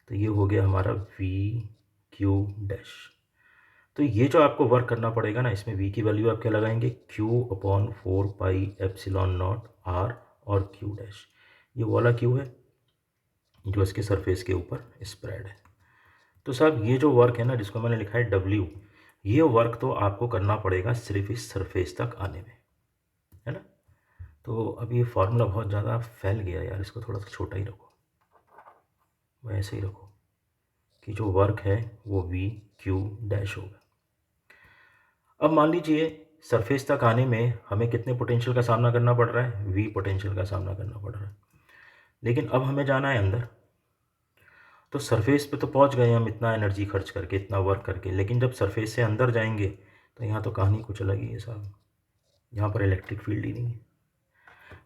A: तो ये हो गया हमारा वी क्यू डैश। तो ये जो आपको वर्क करना पड़ेगा ना, इसमें वी की वैल्यू आप क्या लगाएंगे, Q upon 4 pi epsilon naught R और क्यू डैश। ये वाला क्यू है जो इसके सरफेस के ऊपर स्प्रेड है। तो साहब ये जो वर्क है ना जिसको मैंने लिखा है डब्ल्यू, ये वर्क तो आपको करना पड़ेगा सिर्फ इस सरफेस तक आने में, है ना। तो अब ये फार्मूला बहुत ज़्यादा फैल गया यार, इसको थोड़ा सा छोटा ही रखो, वैसे ही रखो कि जो वर्क है वो वी क्यू डैश होगा। अब मान लीजिए सरफेस तक आने में हमें कितने पोटेंशियल का सामना करना पड़ रहा है, वी पोटेंशियल का सामना करना पड़ रहा है। लेकिन अब हमें जाना है अंदर। तो सरफेस पे तो पहुंच गए हम इतना एनर्जी खर्च करके, इतना वर्क करके, लेकिन जब सरफेस से अंदर जाएंगे तो यहाँ तो कहानी कुछ अलग ही है साहब। यहाँ पर इलेक्ट्रिक फील्ड ही नहीं है।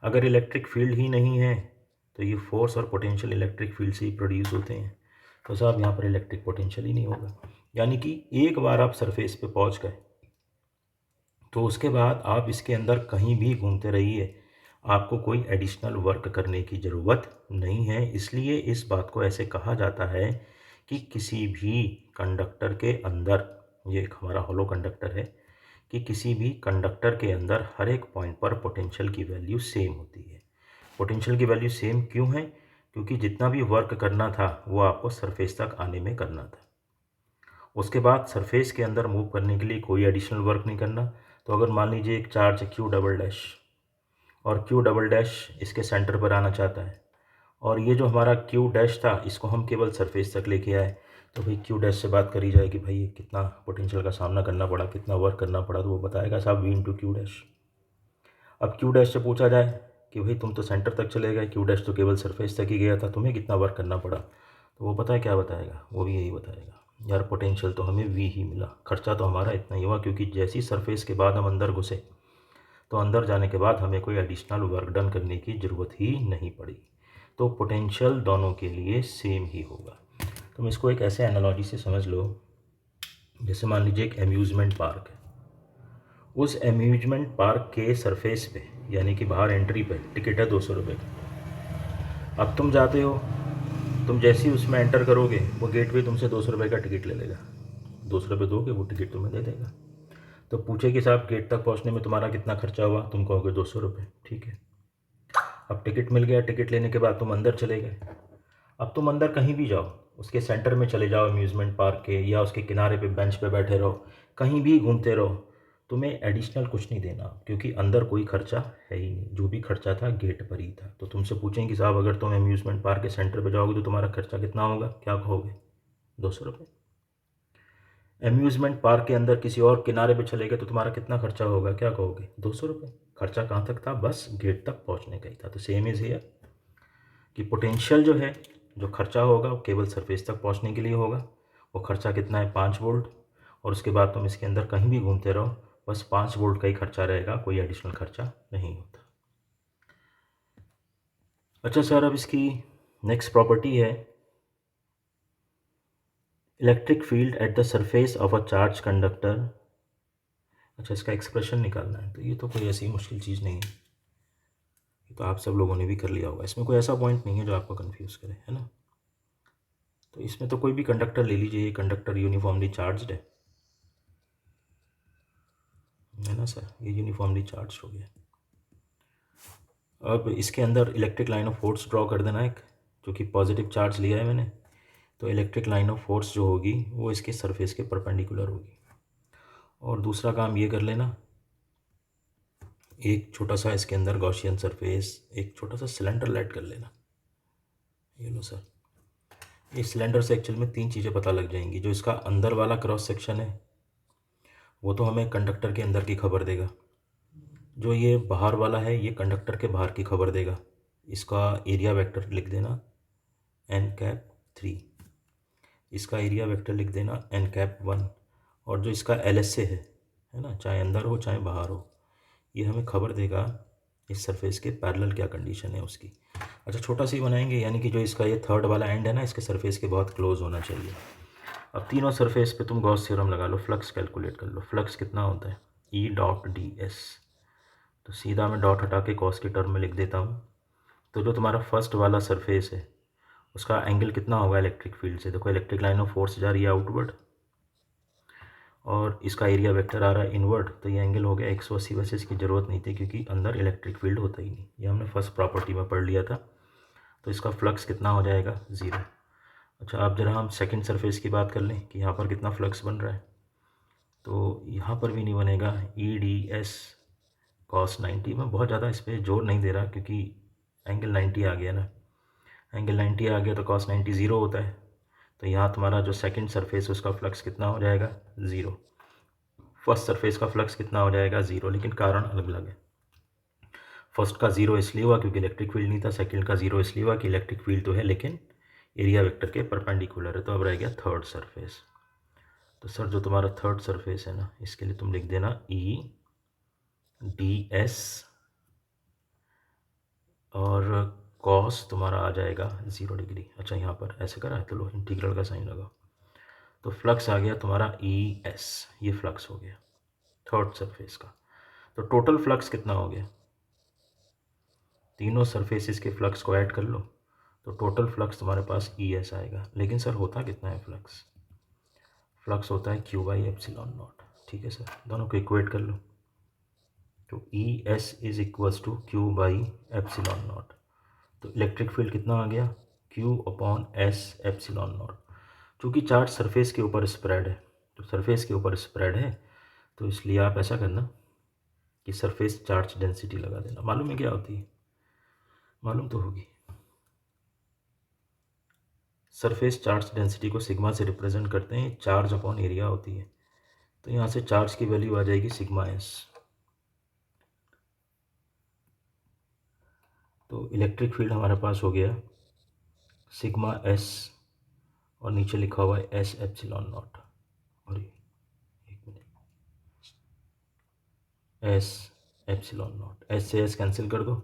A: अगर इलेक्ट्रिक फील्ड ही नहीं है तो ये फोर्स और पोटेंशियल इलेक्ट्रिक फील्ड से ही प्रोड्यूस होते हैं। तो साहब यहाँ पर इलेक्ट्रिक पोटेंशियल ही नहीं होगा। यानी कि एक बार आप सरफेस पे पहुँच गए तो उसके बाद आप इसके अंदर कहीं भी घूमते रहिए, आपको कोई एडिशनल वर्क करने की ज़रूरत नहीं है। इसलिए इस बात को ऐसे कहा जाता है कि किसी भी कंडक्टर के अंदर, ये एक हमारा हॉलो कंडक्टर है, कि किसी भी कंडक्टर के अंदर हर एक पॉइंट पर पोटेंशियल की वैल्यू सेम होती है। पोटेंशियल की वैल्यू सेम क्यों है, क्योंकि जितना भी वर्क करना था वो आपको सरफेस तक आने में करना था। उसके बाद सरफेस के अंदर मूव करने के लिए कोई एडिशनल वर्क नहीं करना। तो अगर मान लीजिए एक चार्ज है क्यू डबल डैश, और क्यू डबल डैश इसके सेंटर पर आना चाहता है, और ये जो हमारा क्यू डैश था इसको हम केवल सरफेस तक लेके आए, तो भाई क्यू डैश से बात करी जाए कि भाई कितना पोटेंशियल का सामना करना पड़ा, कितना वर्क करना पड़ा, तो वो बताएगा साहब वी इंटू क्यू डैश। अब क्यू डैश से पूछा जाए कि भाई तुम तो सेंटर तक चले गए, क्यू डैश तो केवल सरफेस तक ही गया था, तुम्हें कितना वर्क करना पड़ा, तो वो पता है क्या बताएगा, वो भी यही बताएगा यार पोटेंशियल तो हमें वी ही मिला, खर्चा तो हमारा इतना ही हुआ, क्योंकि जैसी सरफेस के बाद हम अंदर घुसे तो अंदर जाने के बाद हमें कोई एडिशनल वर्क डन करने की ज़रूरत ही नहीं पड़ी। तो पोटेंशियल दोनों के लिए सेम ही होगा। तुम इसको एक ऐसे एनालॉजी से समझ लो, जैसे मान लीजिए एक एम्यूज़मेंट पार्क है, उस एम्यूजमेंट पार्क के सरफेस पे यानी कि बाहर एंट्री पे टिकट है 200 रुपये का। अब तुम जाते हो, तुम जैसे ही उसमें एंटर करोगे वो गेट पे तुमसे 200 रुपये का टिकट ले लेगा, 200 रुपये दोगे वो टिकट तुम्हें दे देगा। तो पूछे कि साहब गेट तक पहुंचने में तुम्हारा कितना खर्चा हुआ, तुम कहोगे 200 रुपये, ठीक है। अब टिकट मिल गया, टिकट लेने के बाद तुम अंदर चले गए। अब तुम अंदर कहीं भी जाओ, उसके सेंटर में चले जाओ अम्यूज़मेंट पार्क के, या उसके किनारे पे बेंच पे बैठे रहो, कहीं भी घूमते रहो, तुम्हें एडिशनल कुछ नहीं देना, क्योंकि अंदर कोई खर्चा है ही नहीं, जो भी खर्चा था गेट पर ही था। तो तुमसे पूछेंगे साहब अगर तुम अम्यूज़मेंट पार्क के सेंटर पे जाओगे तो तुम्हारा खर्चा कितना होगा, क्या कहोगे, 200 रुपये। अम्यूज़मेंट पार्क के अंदर किसी और किनारे पे चले गए तो तुम्हारा कितना खर्चा होगा, क्या कहोगे, 200 रुपये। खर्चा कहाँ तक था, बस गेट तक पहुँचने का ही था। तो सेम इज़ हियर कि पोटेंशियल जो है, जो खर्चा होगा वो केवल सरफेस तक पहुंचने के लिए होगा। वो खर्चा कितना है, 5 वोल्ट, और उसके बाद तुम इसके अंदर कहीं भी घूमते रहो, बस 5 वोल्ट का ही खर्चा रहेगा, कोई एडिशनल खर्चा नहीं होता। अच्छा सर, अब इसकी नेक्स्ट प्रॉपर्टी है electric field at the surface of a charge conductor. अच्छा, इसका एक्सप्रेशन निकालना है, तो ये तो कोई ऐसी मुश्किल चीज़ नहीं है, ये तो आप सब लोगों ने भी कर लिया होगा, इसमें कोई ऐसा पॉइंट नहीं है जो आपको कन्फ्यूज़ करे, है ना। तो इसमें तो कोई भी कंडक्टर ले लीजिए, ये कंडक्टर यूनिफॉर्मली चार्ज्ड है ना सर, ये यूनिफॉर्मली चार्ज हो गया। अब इसके अंदर electric line of force draw कर देना एक, जो कि पॉजिटिव चार्ज लिया है मैंने, तो इलेक्ट्रिक लाइन ऑफ फोर्स जो होगी वो इसके सरफेस के परपेंडिकुलर होगी। और दूसरा काम ये कर लेना, एक छोटा सा इसके अंदर गॉसियन सरफेस, एक छोटा सा सिलेंडर लाइट कर लेना। ये लो सर, इस सिलेंडर से एक्चुअल में 3 चीज़ें पता लग जाएंगी। जो इसका अंदर वाला क्रॉस सेक्शन है वो तो हमें कंडक्टर के अंदर की खबर देगा। जो ये बाहर वाला है ये कंडक्टर के बाहर की खबर देगा। इसका एरिया वेक्टर लिख देना n⁻3, इसका एरिया वेक्टर लिख देना n⁻1, और जो इसका LSA है ना, चाहे अंदर हो चाहे बाहर हो, ये हमें खबर देगा इस सरफेस के पैरेलल क्या कंडीशन है उसकी। अच्छा, छोटा सी बनाएंगे, यानी कि जो इसका ये थर्ड वाला एंड है ना, इसके सरफेस के बहुत क्लोज होना चाहिए। अब तीनों सरफेस पे तुम गॉस थ्योरम लगा लो, फ्लक्स कैलकुलेट कर लो। फ्लक्स कितना होता है, E.ds। तो सीधा मैं डॉट हटा के कॉस की टर्म में लिख देता हूँ। तो जो तुम्हारा फर्स्ट वाला सरफेस है उसका एंगल कितना होगा इलेक्ट्रिक फील्ड से, देखो इलेक्ट्रिक लाइन ऑफ फोर्स जा रही है आउटवर्ड और इसका एरिया वेक्टर आ रहा है इनवर्ड, तो ये एंगल हो गया 180। वैसे इसकी ज़रूरत नहीं थी क्योंकि अंदर इलेक्ट्रिक फील्ड होता ही नहीं, ये हमने फर्स्ट प्रॉपर्टी में पढ़ लिया था। तो इसका फ्लक्स कितना हो जाएगा, 0। अच्छा, अब जरा हम सेकंड सरफेस की बात कर लें कि यहाँ पर कितना फ्लक्स बन रहा है। तो यहाँ पर भी नहीं बनेगा, EDS cos 90। मैं बहुत ज़्यादा इस पर जोर नहीं दे रहा क्योंकि एंगल 90 आ गया ना, एंगल 90 आ गया तो cos 90 ज़ीरो होता है। तो यहाँ तुम्हारा जो सेकंड सरफेस है उसका फ्लक्स कितना हो जाएगा, 0। फर्स्ट सरफेस का फ्लक्स कितना हो जाएगा, 0, लेकिन कारण अलग अलग है। फर्स्ट का 0 इसलिए हुआ क्योंकि इलेक्ट्रिक फील्ड नहीं था, सेकंड का 0 इसलिए हुआ कि इलेक्ट्रिक फील्ड तो है लेकिन एरिया वेक्टर के परपेंडिकुलर है। तो अब रह गया थर्ड सरफेस। तो सर जो तुम्हारा थर्ड सरफेस है ना, इसके लिए तुम लिख देना EDS, और कॉस तुम्हारा आ जाएगा 0 डिग्री। अच्छा, यहाँ पर ऐसे करा है तो लो इंटीग्रल का साइन लगाओ। तो फ्लक्स आ गया तुम्हारा ES, ये फ्लक्स हो गया थर्ड सरफेस का। तो टोटल फ्लक्स कितना हो गया, तीनों सरफेसेस के फ्लक्स को ऐड कर लो तो टोटल फ्लक्स तुम्हारे पास ES आएगा। लेकिन सर होता कितना है फ्लक्स, फ्लक्स होता है Q/ε0। ठीक है सर, दोनों को इक्वेट कर लो। तो ES is equals to Q/ε0। तो इलेक्ट्रिक फील्ड कितना आ गया, Q/S∈0। चूँकि चार्ज सरफेस के ऊपर स्प्रेड है, तो सरफेस के ऊपर स्प्रेड है तो इसलिए आप ऐसा करना कि सरफेस चार्ज डेंसिटी लगा देना। मालूम है क्या होती है, मालूम तो होगी। सरफेस चार्ज डेंसिटी को सिग्मा से रिप्रेजेंट करते हैं, चार्ज अपॉन एरिया होती है। तो यहाँ से चार्ज की वैल्यू आ जाएगी σS। तो इलेक्ट्रिक फील्ड हमारे पास हो गया σS, और नीचे लिखा हुआ है S∈0। और एक मिनट, S∈0, S से S कैंसिल कर दो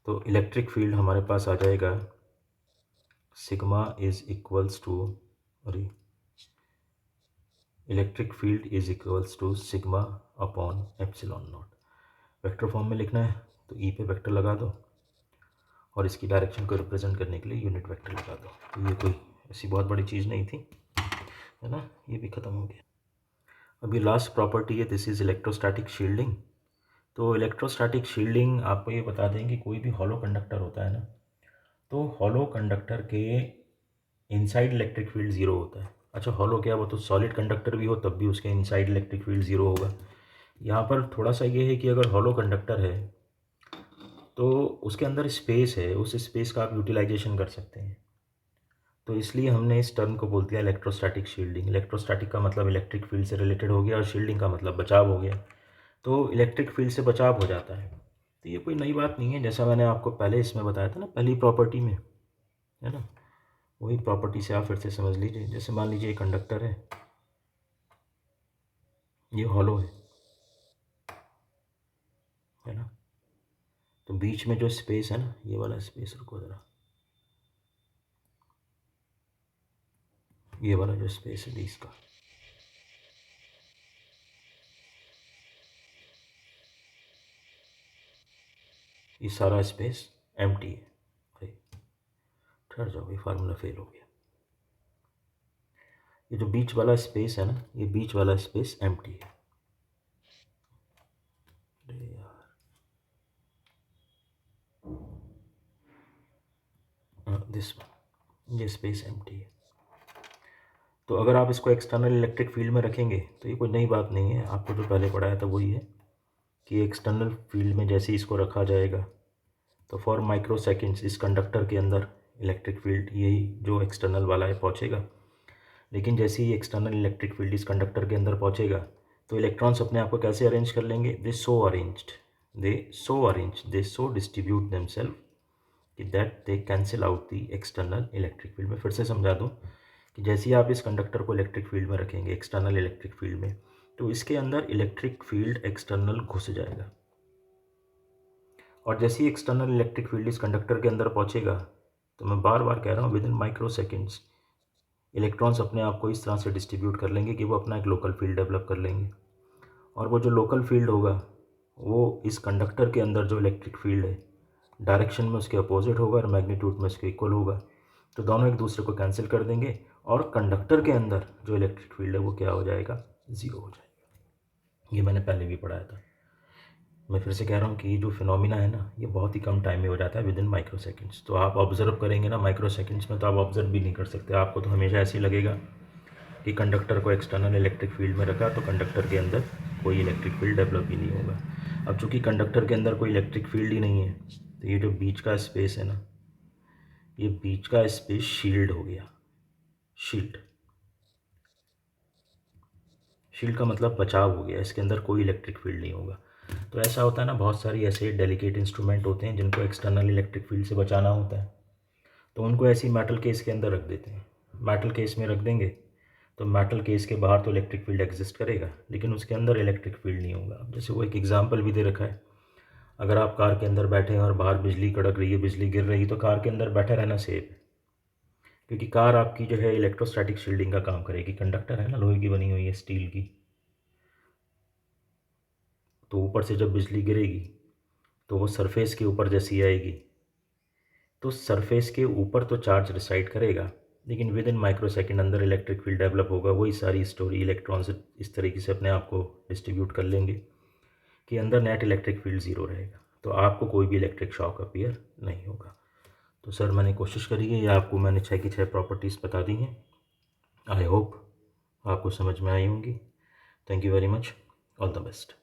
A: तो इलेक्ट्रिक फील्ड हमारे पास आ जाएगा सिग्मा इज इक्वल्स टू, अरे electric field is equals to sigma upon ε0। Vector form में लिखना है तो ई पे वेक्टर लगा दो और इसकी डायरेक्शन को रिप्रेजेंट करने के लिए यूनिट वेक्टर लगा दो। तो ये कोई ऐसी बहुत बड़ी चीज़ नहीं थी, है ना, ये भी ख़त्म हो गया। अभी लास्ट प्रॉपर्टी है, दिस इज़ इलेक्ट्रोस्टैटिक शील्डिंग। तो इलेक्ट्रोस्टैटिक शील्डिंग आपको ये बता दें कि कोई भी हॉलो कंडक्टर होता है ना, तो हॉलो कंडक्टर के इनसाइड इलेक्ट्रिक फील्ड 0 होता है। अच्छा, हॉलो क्या, वो तो सॉलिड कंडक्टर भी हो तब भी उसके इनसाइड इलेक्ट्रिक फील्ड 0 होगा। यहाँ पर थोड़ा सा ये है कि अगर हॉलो कंडक्टर है तो उसके अंदर स्पेस है, उस स्पेस का आप यूटिलाइजेशन कर सकते हैं। तो इसलिए हमने इस टर्म को बोलते हैं इलेक्ट्रोस्टैटिक शील्डिंग। इलेक्ट्रोस्टैटिक का मतलब इलेक्ट्रिक फील्ड से रिलेटेड हो गया और शील्डिंग का मतलब बचाव हो गया। तो इलेक्ट्रिक फील्ड से बचाव हो जाता है। तो ये कोई नई बात नहीं है, जैसा मैंने आपको पहले इसमें बताया था ना, पहली प्रॉपर्टी में, है ना, वही प्रॉपर्टी से आप फिर से समझ लीजिए। जैसे मान लीजिए कंडक्टर है, ये हॉलो है ना, तो बीच में जो स्पेस है ना, ये वाला स्पेस, रुको ज़रा, ये वाला जो स्पेस है बीच का, ये सारा स्पेस एम्प्टी है। अरे ठहर जाओ, ये फार्मूला फेल हो गया। ये जो बीच वाला स्पेस है ना, ये बीच वाला स्पेस एम्प्टी है। अरे यार, दिस वन, ये स्पेस एम्प्टी है। तो अगर आप इसको एक्सटर्नल इलेक्ट्रिक फील्ड में रखेंगे तो ये कोई नई बात नहीं है, आपको जो पहले पढ़ाया था वही है कि एक्सटर्नल फील्ड में जैसे ही इसको रखा जाएगा तो फॉर माइक्रो सेकेंड्स इस कंडक्टर के अंदर इलेक्ट्रिक फील्ड यही जो एक्सटर्नल वाला है पहुँचेगा। लेकिन जैसे ही एक्सटर्नल इलेक्ट्रिक फील्ड इस कंडक्टर के अंदर पहुँचेगा तो इलेक्ट्रॉन्स अपने आप को कैसे अरेंज कर लेंगे, दे सो डिस्ट्रीब्यूट देमसेल्फ कि that they cancel out the external electric field. में फिर से समझा दूँ कि जैसे ही आप इस कंडक्टर को इलेक्ट्रिक फील्ड में रखेंगे, एक्सटर्नल इलेक्ट्रिक फील्ड में, तो इसके अंदर इलेक्ट्रिक फील्ड एक्सटर्नल घुस जाएगा। और जैसे ही एक्सटर्नल इलेक्ट्रिक फील्ड इस कंडक्टर के अंदर पहुंचेगा तो मैं बार बार कह रहा हूँ, with in micro seconds electrons अपने आप को इस तरह से डिस्ट्रीब्यूट कर लेंगे कि वो अपना एक लोकल फील्ड डेवलप कर लेंगे। और वो जो लोकल फील्ड होगा वो इस कंडक्टर के अंदर जो इलेक्ट्रिक फील्ड है डायरेक्शन में उसके अपोजिट होगा और मैग्नीट्यूड में उसके इक्वल होगा। तो दोनों एक दूसरे को कैंसिल कर देंगे और कंडक्टर के अंदर जो इलेक्ट्रिक फील्ड है वो क्या हो जाएगा, ज़ीरो हो जाएगा। ये मैंने पहले भी पढ़ाया था। मैं फिर से कह रहा हूँ कि ये जो फिनोमिना है ना, ये बहुत ही कम टाइम में हो जाता है, विद इन माइक्रो सेकेंड्स। तो आप ऑब्जर्व करेंगे ना माइक्रो सेकेंड्स में, तो आप ऑब्जर्व भी नहीं कर सकते। आपको तो हमेशा ऐसे ही लगेगा कि कंडक्टर को एक्सटर्नल इलेक्ट्रिक फील्ड में रखा तो कंडक्टर के अंदर कोई इलेक्ट्रिक फील्ड डेवलप ही नहीं होगा। अब चूंकि कंडक्टर के अंदर कोई इलेक्ट्रिक फील्ड ही नहीं है तो ये जो बीच का स्पेस है ना, ये बीच का स्पेस शील्ड हो गया। शील्ड शील्ड का मतलब बचाव हो गया, इसके अंदर कोई इलेक्ट्रिक फील्ड नहीं होगा। तो ऐसा होता है ना, बहुत सारी ऐसे डेलिकेट इंस्ट्रूमेंट होते हैं जिनको एक्सटर्नल इलेक्ट्रिक फील्ड से बचाना होता है, तो उनको ऐसी मेटल केस के अंदर रख देते हैं। मेटल केस में रख देंगे तो मेटल केस के बाहर तो इलेक्ट्रिक फील्ड एग्जिस्ट करेगा लेकिन उसके अंदर इलेक्ट्रिक फील्ड नहीं होगा। अब जैसे वो एक एग्जांपल भी दे रखा है, अगर आप कार के अंदर बैठे हैं और बाहर बिजली कड़क रही है, बिजली गिर रही है, तो कार के अंदर बैठे रहना सेफ है, क्योंकि कार आपकी जो है इलेक्ट्रोस्टैटिक शील्डिंग का काम करेगी। कंडक्टर है ना, लोहे की बनी हुई है, स्टील की, तो ऊपर से जब बिजली गिरेगी तो वो सरफेस के ऊपर जैसी आएगी तो सरफेस के ऊपर तो चार्ज रिसाइड करेगा लेकिन विद इन माइक्रो सेकेंड अंदर इलेक्ट्रिक फील्ड डेवलप होगा। वही सारी स्टोरी, इलेक्ट्रॉन्स इस तरीके से अपने आप को डिस्ट्रीब्यूट कर लेंगे कि अंदर नेट इलेक्ट्रिक फील्ड ज़ीरो रहेगा, तो आपको कोई भी इलेक्ट्रिक शॉक अपीयर नहीं होगा। तो सर मैंने कोशिश करी है, या आपको मैंने 6 की 6 प्रॉपर्टीज़ बता दी हैं। आई होप आपको समझ में आई होंगी। Thank you very much, all the best.